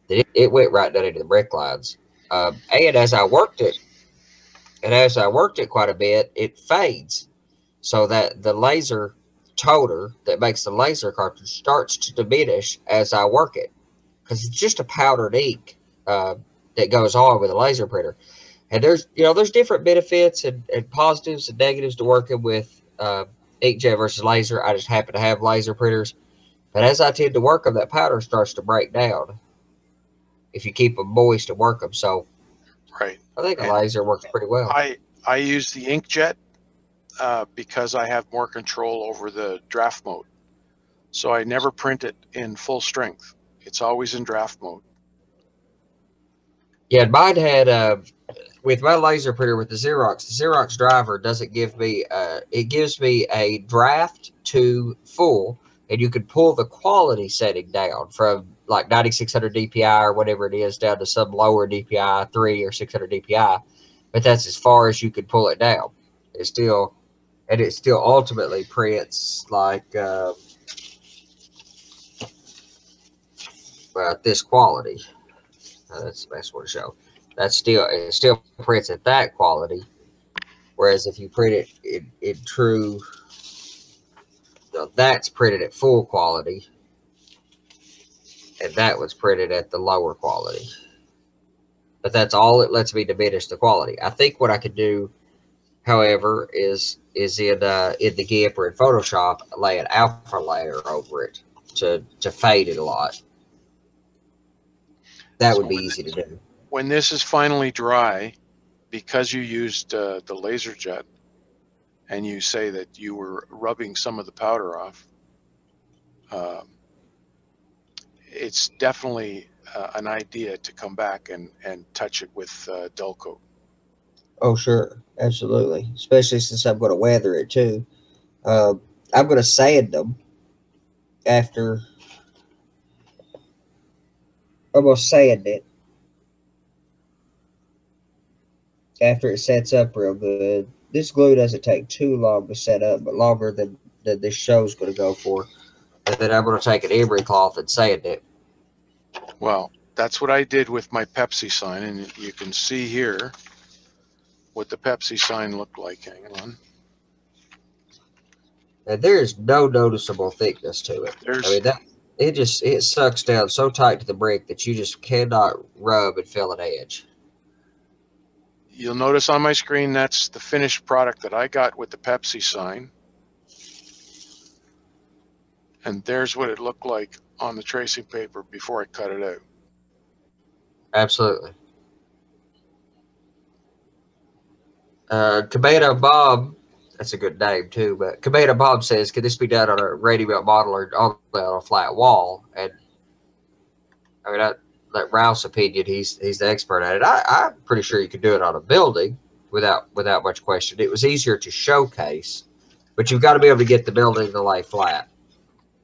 it went right down into the brick lines. And as I worked it quite a bit, it fades so that the laser toner that makes the laser cartridge starts to diminish as I work it because it's just a powdered ink that goes on with a laser printer. And there's different benefits and positives and negatives to working with inkjet versus laser. I just happen to have laser printers, but as I tend to work them, that powder starts to break down if you keep them moist and work them. So Right. I think a And laser works pretty well. I use the inkjet because I have more control over the draft mode. So I never print it in full strength. It's always in draft mode. Yeah, mine had with my laser printer with the Xerox driver doesn't give me it gives me a draft to full, and you can pull the quality setting down from like 9600 DPI or whatever it is down to some lower DPI 3 or 600 DPI, but that's as far as you can pull it down. It still ultimately prints like this quality. That's the best one to show. It still prints at that quality. Whereas if you print it in true, that's printed at full quality, and that was printed at the lower quality. But that's all it lets me diminish the quality. I think what I could do, however, is in the GIMP or in Photoshop, lay an alpha layer over it to fade it a lot. That would So be easy to do. when this is finally dry, because you used the laser jet, and you say that you were rubbing some of the powder off, it's definitely an idea to come back and touch it with dull coat. Oh, sure, absolutely. Especially since I'm going to weather it too. Uh, I'm going to sand them after. I'm going to sand it after it sets up real good. This glue doesn't take too long to set up, but longer than this show's going to go for. And then I'm going to take an emery cloth and sand it. Well, that's what I did with my Pepsi sign, and you can see here what the Pepsi sign looked like. Hang on. And there is no noticeable thickness to it. I There's, mean, it sucks down so tight to the brick that you just cannot rub and feel an edge. You'll notice on my screen that's the finished product that I got with the Pepsi sign. And there's what it looked like on the tracing paper before I cut it out. Absolutely. Cabeda Bob, that's a good name too, but Cabeda Bob says, could this be done on a ready-built model or on a flat wall? And I mean, like Ralph's opinion, he's the expert at it. I'm pretty sure you could do it on a building without much question. It was easier to showcase, but you've got to be able to get the building to lay flat.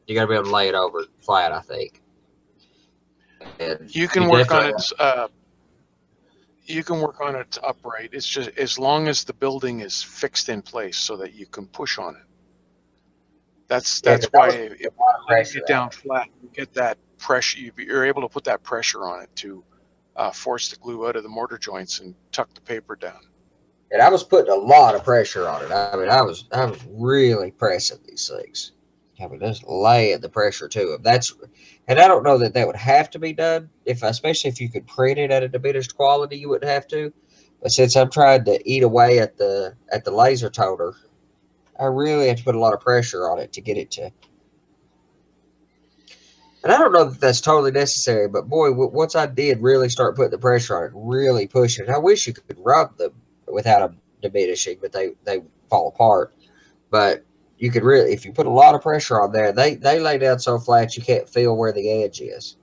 You got to be able to lay it over flat, I think. And you can work on it. You can work on it upright. It's just as long as the building is fixed in place so that you can push on it. That's why if you get down flat, you get that pressure. You're able to put that pressure on it to force the glue out of the mortar joints and tuck the paper down. And I was putting a lot of pressure on it. I mean, I was really pressing these things. I mean, just laying the pressure to them. And I don't know that would have to be done, especially if you could print it at a diminished quality, you wouldn't have to. But since I'm trying to eat away at the laser toner, I really have to put a lot of pressure on it to get it to. And I don't know that that's totally necessary, but boy, once I did really start putting the pressure on it, really pushing it, I wish you could rub them without them diminishing, but they fall apart. But you could really, if you put a lot of pressure on there, they lay down so flat you can't feel where the edge is.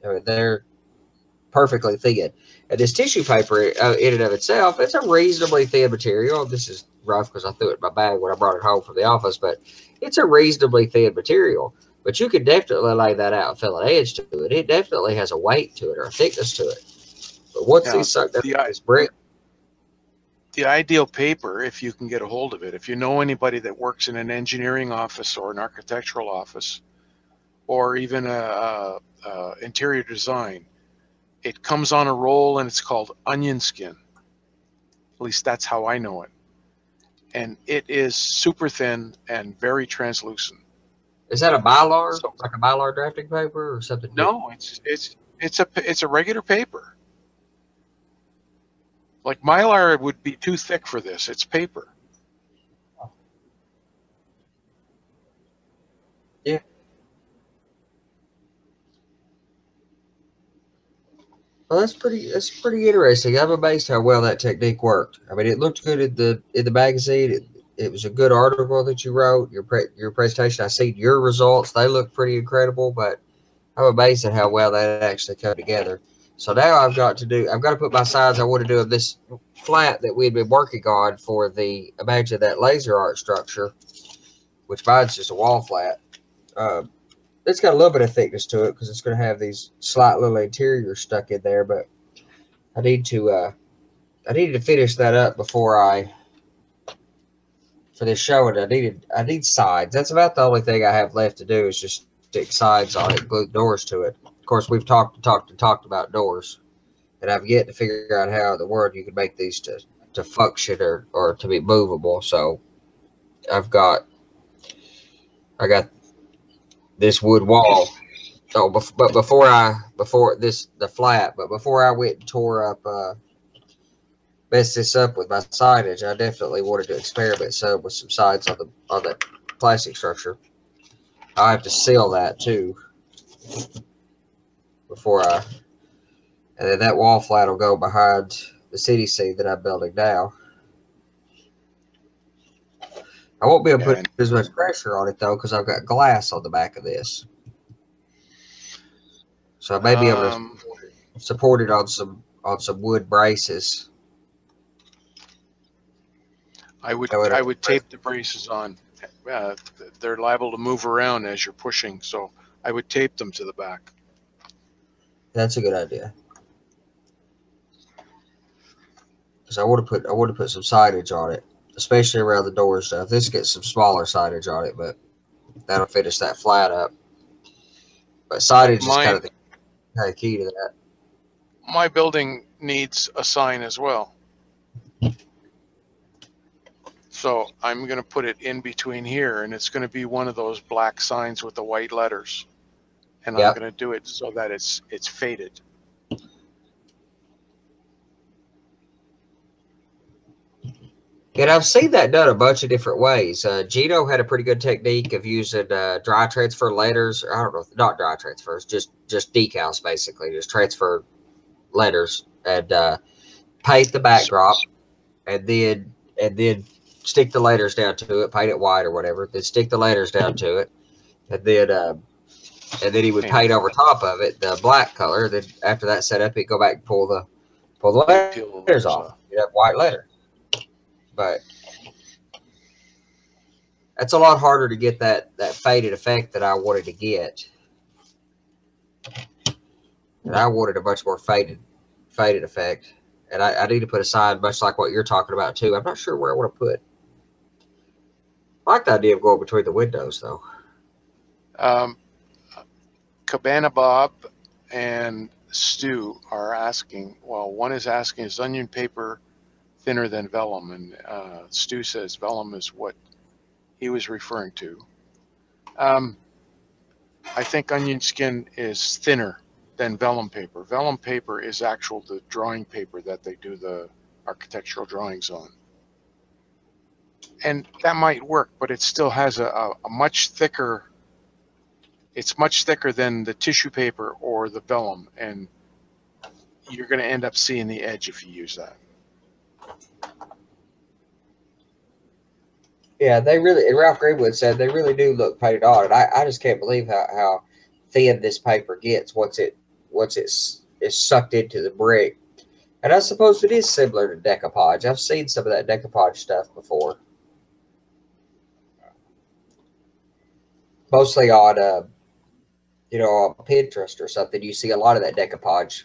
I mean, they're perfectly thin. And this tissue paper, in and of itself, it's a reasonably thin material. This is rough because I threw it in my bag when I brought it home from the office, but it's a reasonably thin material. But you could definitely lay that out and feel an edge to it. It definitely has a weight to it or a thickness to it. But once these suck down this brick, the ideal paper, if you can get a hold of it, if you know anybody that works in an engineering office or an architectural office, or even a interior design, it comes on a roll and it's called onion skin. At least that's how I know it. And it is super thin and very translucent. Is that a Mylar, like a Mylar drafting paper or something? No, it's a regular paper. Like Mylar would be too thick for this. It's paper. Yeah. Well, that's pretty interesting. I'm amazed how well that technique worked. I mean, it looked good in the magazine. It was a good article that you wrote. Your presentation. I seen your results. They look pretty incredible. But I'm amazed at how well that actually come together. So now I've got to put my signs I want to do of this flat that we had been working on for imagine that laser art structure, which mine's just a wall flat. It's got a little bit of thickness to it because it's going to have these slight little interiors stuck in there, but I needed to finish that up for this show, and I need sides. That's about the only thing I have left to do is just stick sides on it, glue doors to it. Of course, we've talked about doors, and I've yet to figure out how in the world you can make these to function or to be movable. So I got this wood wall. So, but before I went and tore up, messed this up with my signage, I definitely wanted to experiment some with some sides on the plastic structure. I have to seal that too and then that wall flat will go behind the CDC that I'm building now. I won't be able to put as much pressure on it though because I've got glass on the back of this, so I may be able to support it on some wood braces. I would tape the braces on. They're liable to move around as you're pushing, so I would tape them to the back. That's a good idea. Because I want to put some signage on it, especially around the door and stuff. This gets some smaller signage on it, but that'll finish that flat up. But signage is kind of the key to that. My building needs a sign as well. So I'm going to put it in between here, and it's going to be one of those black signs with the white letters. And I'm going to do it so that it's faded. And I've seen that done a bunch of different ways. Gino had a pretty good technique of using dry transfer letters. I don't know, not dry transfers, just decals basically, just transfer letters and paint the backdrop, and then stick the letters down to it, paint it white or whatever. Then stick the letters down to it, and then he would paint over top of it the black color. Then after that set up, he'd go back and pull the letters off. You'd have white letter. But that's a lot harder to get that faded effect that I wanted to get. And I wanted a much more faded effect. And I need to put a sign much like what you're talking about too. I'm not sure where I want to put. I like the idea of going between the windows though. Cabana Bob and Stu are asking, well, one is asking, is onion paper thinner than vellum? And Stu says vellum is what he was referring to. I think onion skin is thinner than vellum paper. Vellum paper is the drawing paper that they do the architectural drawings on. And that might work, but it still has a much thicker, it's much thicker than the tissue paper or the vellum, and you're going to end up seeing the edge if you use that. Yeah, they really, and Ralph Greenwood said they really do look painted on, and I just can't believe how thin this paper gets once it's sucked into the brick. And I suppose it is similar to decoupage. I've seen some of that decoupage stuff before. Mostly on, on Pinterest or something, you see a lot of that decoupage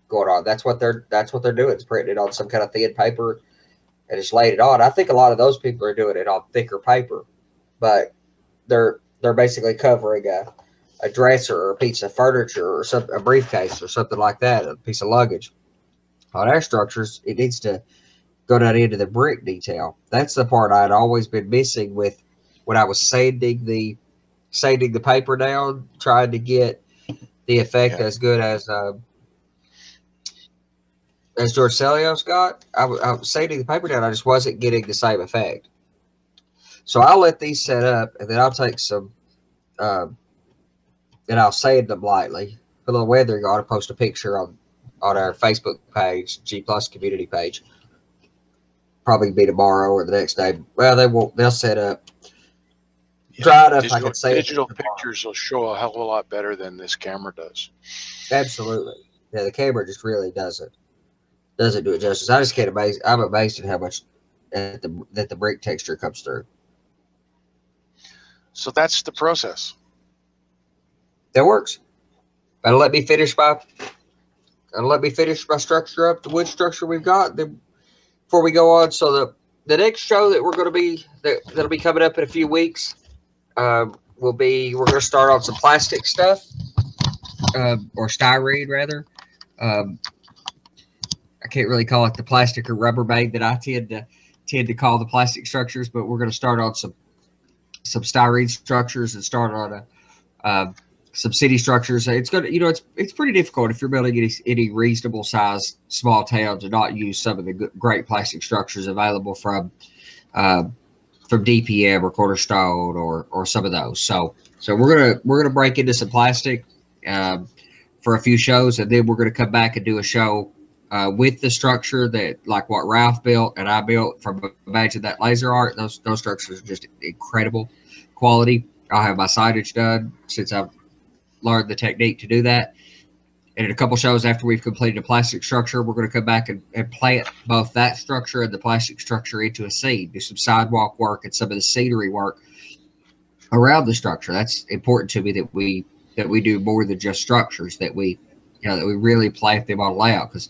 going on. That's what they're doing. It's printing it on some kind of thin paper and just laid it on. I think a lot of those people are doing it on thicker paper, but they're basically covering a dresser or a piece of furniture or a briefcase or something like that, a piece of luggage. On our structures, it needs to go down into the brick detail. That's the part I'd always been missing with when I was sanding the paper down, trying to get the effect as good as George Celios got. I was sanding the paper down. I just wasn't getting the same effect. So I'll let these set up, and then I'll take some, and I'll sand them lightly. Put a little weathering on, and post a picture on our Facebook page, G Plus community page. Probably be tomorrow or the next day. Well, they won't. They'll set up. Dry enough, I can say digital pictures will show a hell of a lot better than this camera does. Absolutely. Yeah, the camera just really doesn't do it justice. I just can't I'm amazed at how much that the brick texture comes through. So that's the process. That works. That'll let me finish my structure up, the wood structure we've got before we go on. So the next show that we're going to be that'll be coming up in a few weeks. We're going to start on some plastic stuff, or styrene rather. I can't really call it the plastic or Rubbermaid that I tend to call the plastic structures, but we're going to start on some styrene structures and start on some city structures. It's going to, it's pretty difficult if you're building any reasonable size small town to not use some of the great plastic structures available from DPM or Cornerstone or some of those. So we're gonna break into some plastic for a few shows, and then we're gonna come back and do a show with the structure that, like what Ralph built and I built from Imagine That Laser Art. Those structures are just incredible quality. I'll have my signage done since I've learned the technique to do that. And in a couple shows after we've completed a plastic structure, we're going to come back and plant both that structure and the plastic structure into a scene, do some sidewalk work and some of the scenery work around the structure. That's important to me that we do more than just structures, that we really plant them on layout, because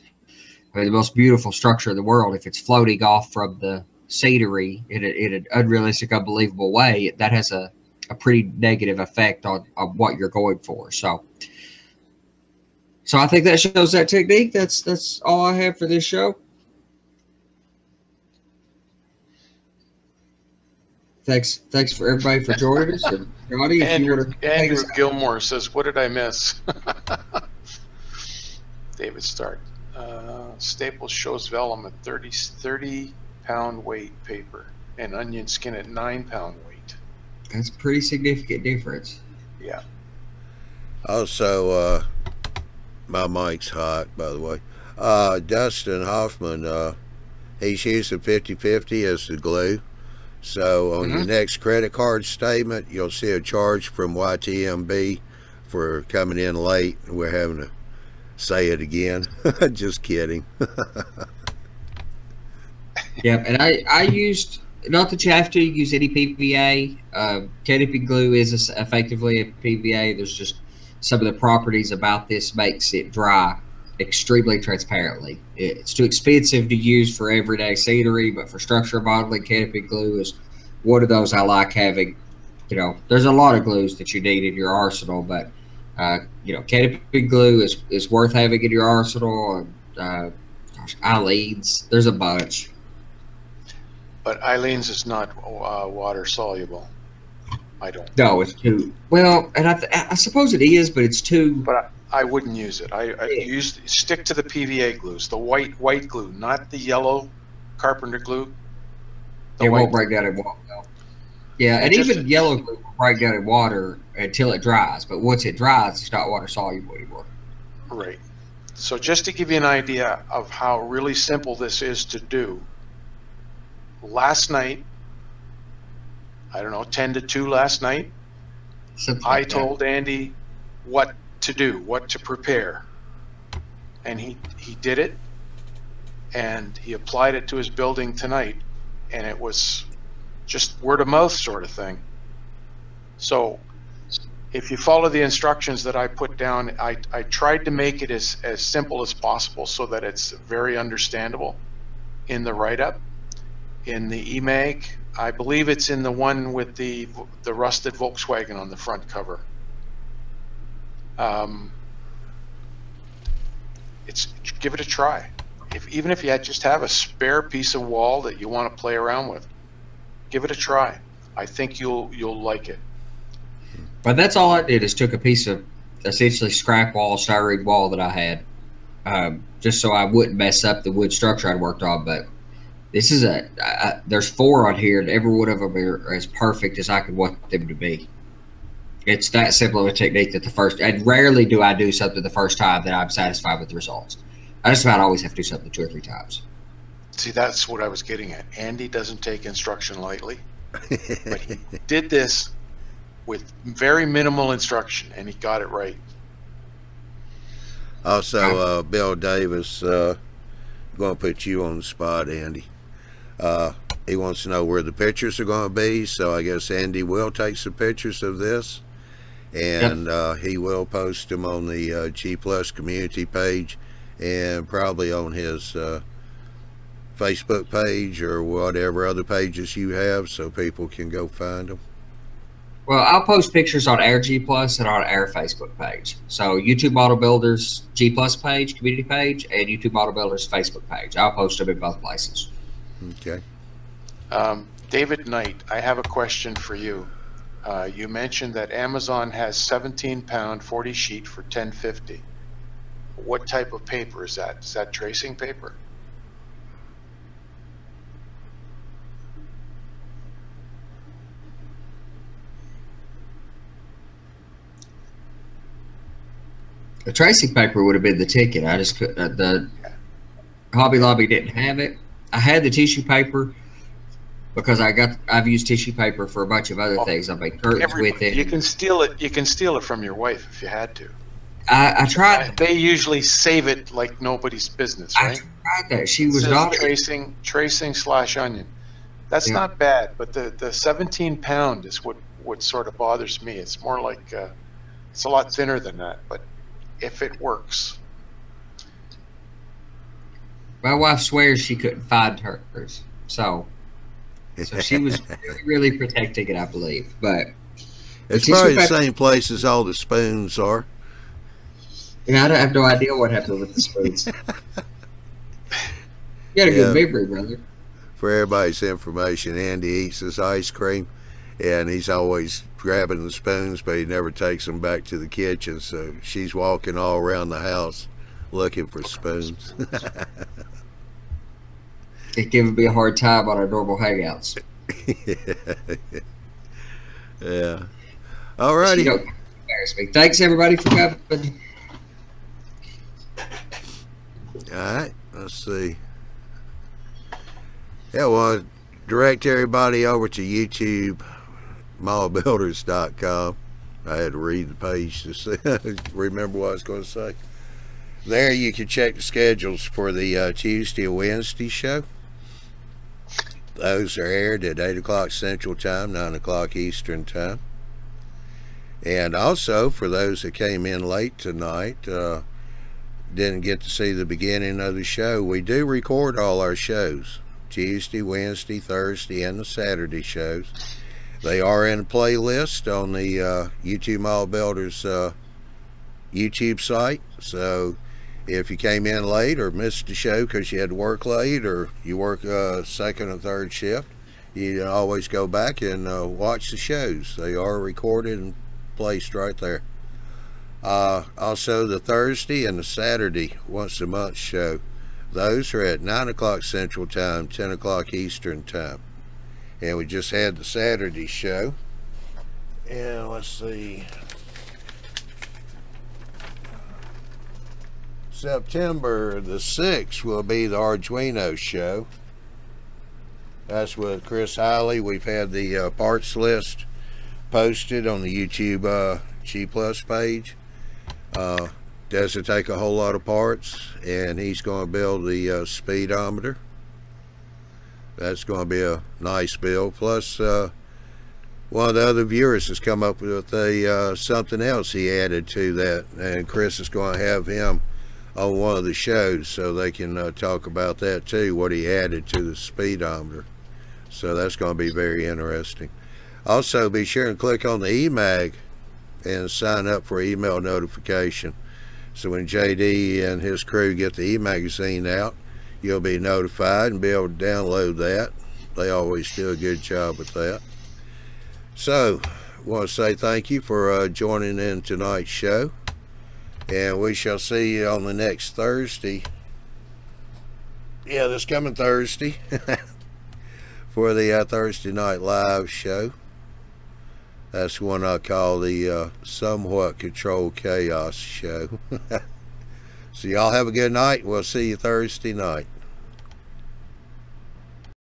the most beautiful structure in the world, if it's floating off from the scenery in an unrealistic, unbelievable way, that has a pretty negative effect on what you're going for. So I think that shows that technique. That's all I have for this show. Thanks for everybody for joining us. And Johnny, Andrew Gilmore says, "What did I miss?" David Stark. Staples shows vellum at 30 pound weight paper and onion skin at 9 pound weight. That's a pretty significant difference. Yeah. Also, my mic's hot, by the way. Dustin Hoffman, he's using 50/50 as the glue. So on your next credit card statement, you'll see a charge from YTMB for coming in late. We're having to say it again. Just kidding. Yep, and I used, not that you have to use any PVA. KDP glue is effectively a PVA. There's just some of the properties about this makes it dry extremely transparently. It's too expensive to use for everyday scenery, but for structural modeling, KDP glue is one of those I like having. You know, there's a lot of glues that you need in your arsenal, but you know, KDP glue is worth having in your arsenal. Gosh, Eileen's, there's a bunch. But Eileen's is not water soluble. I don't. No, it's too well, and I suppose it is, but it's too. But I wouldn't use it. I stick to the PVA glues, the white glue, not the yellow carpenter glue. It won't break down in water, though. Yeah, and even yellow glue will break down in water until it dries. But once it dries, it's not water soluble anymore. Right. So just to give you an idea of how really simple this is to do, last night, I don't know, 10 to 2 last night, I told Andy what to do, what to prepare. And he did it, and he applied it to his building tonight, and it was just word of mouth sort of thing. So if you follow the instructions that I put down, I tried to make it as simple as possible so that it's very understandable in the write-up. In the EMAG, I believe it's in the one with the rusted Volkswagen on the front cover. Give it a try. Even if you just have a spare piece of wall that you want to play around with, give it a try. I think you'll like it. But that's all I did is took a piece of essentially scrap wall, styrene wall that I had, just so I wouldn't mess up the wood structure I'd worked on. But this is there's 4 on here, and every one of them are as perfect as I could want them to be. It's that simple of a technique that and rarely do I do something the first time that I'm satisfied with the results. I just about always have to do something 2 or 3 times. See, that's what I was getting at. Andy doesn't take instruction lightly, but he did this with very minimal instruction, and he got it right. Also, Bill Davis, going to put you on the spot, Andy. He wants to know where the pictures are going to be, so I guess Andy will take some pictures of this, and he will post them on the G Plus community page and probably on his Facebook page or whatever other pages you have, so people can go find them. Well, I'll post pictures on our G Plus and on our Facebook page. So YouTube Model Builders G Plus page, community page, and YouTube Model Builders Facebook page. I'll post them in both places. Okay. David Knight, I have a question for you. You mentioned that Amazon has 17-pound 40 sheet for $10.50. What type of paper is that? Is that tracing paper? The tracing paper would have been the ticket. I just could. The Hobby Lobby didn't have it. I had the tissue paper because I've used tissue paper for a bunch of other things. I made curtains with it. You can steal it. You can steal it from your wife if you had to. I tried. They usually save it like nobody's business, right? I tried that. She was not tracing / onion. That's not bad, but the 17-pound is what sort of bothers me. It's more like it's a lot thinner than that, but if it works. My wife swears she couldn't find hers, so she was really protecting it, I believe. But it's probably the same place as all the spoons are. Yeah, I have no idea what happened with the spoons. You got a good memory, brother. For everybody's information, Andy eats his ice cream, and he's always grabbing the spoons, but he never takes them back to the kitchen. So she's walking all around the house looking for spoons. It giving me a hard time on our normal hangouts. Yeah. But you Alrighty. don't embarrass me. Thanks everybody for coming. Alright, let's see. Yeah, well, direct everybody over to YouTube, mallbuilders.com. I had to read the page to see, remember what I was going to say. There you can check the schedules for the Tuesday and Wednesday show. Those are aired at 8 o'clock Central Time, 9 o'clock Eastern Time. And also, for those that came in late tonight, didn't get to see the beginning of the show, we do record all our shows. Tuesday, Wednesday, Thursday, and the Saturday shows. They are in a playlist on the YouTube Mall Builders YouTube site. So if you came in late or missed the show because you had to work late, or you work second or third shift, you can always go back and watch the shows. They are recorded and placed right there. Also, the Thursday and the Saturday once a month show, those are at 9 o'clock Central Time, 10 o'clock Eastern Time. And we just had the Saturday show. And let's see. September the 6th will be the Arduino show. That's with Chris Hiley. We've had the parts list posted on the YouTube G Plus page. Doesn't take a whole lot of parts, and he's going to build the speedometer. That's going to be a nice build. Plus, one of the other viewers has come up with something else he added to that, and Chris is going to have him on one of the shows so they can talk about that too, what he added to the speedometer. So that's going to be very interesting. Also, be sure and click on the eMag and sign up for email notification. So when JD and his crew get the e-magazine out, you'll be notified and be able to download that. They always do a good job with that. So, I want to say thank you for joining in tonight's show. And we shall see you on the next Thursday. Yeah, this coming Thursday. For the Thursday Night Live show. That's one I call the Somewhat Controlled Chaos show. So y'all have a good night. We'll see you Thursday night.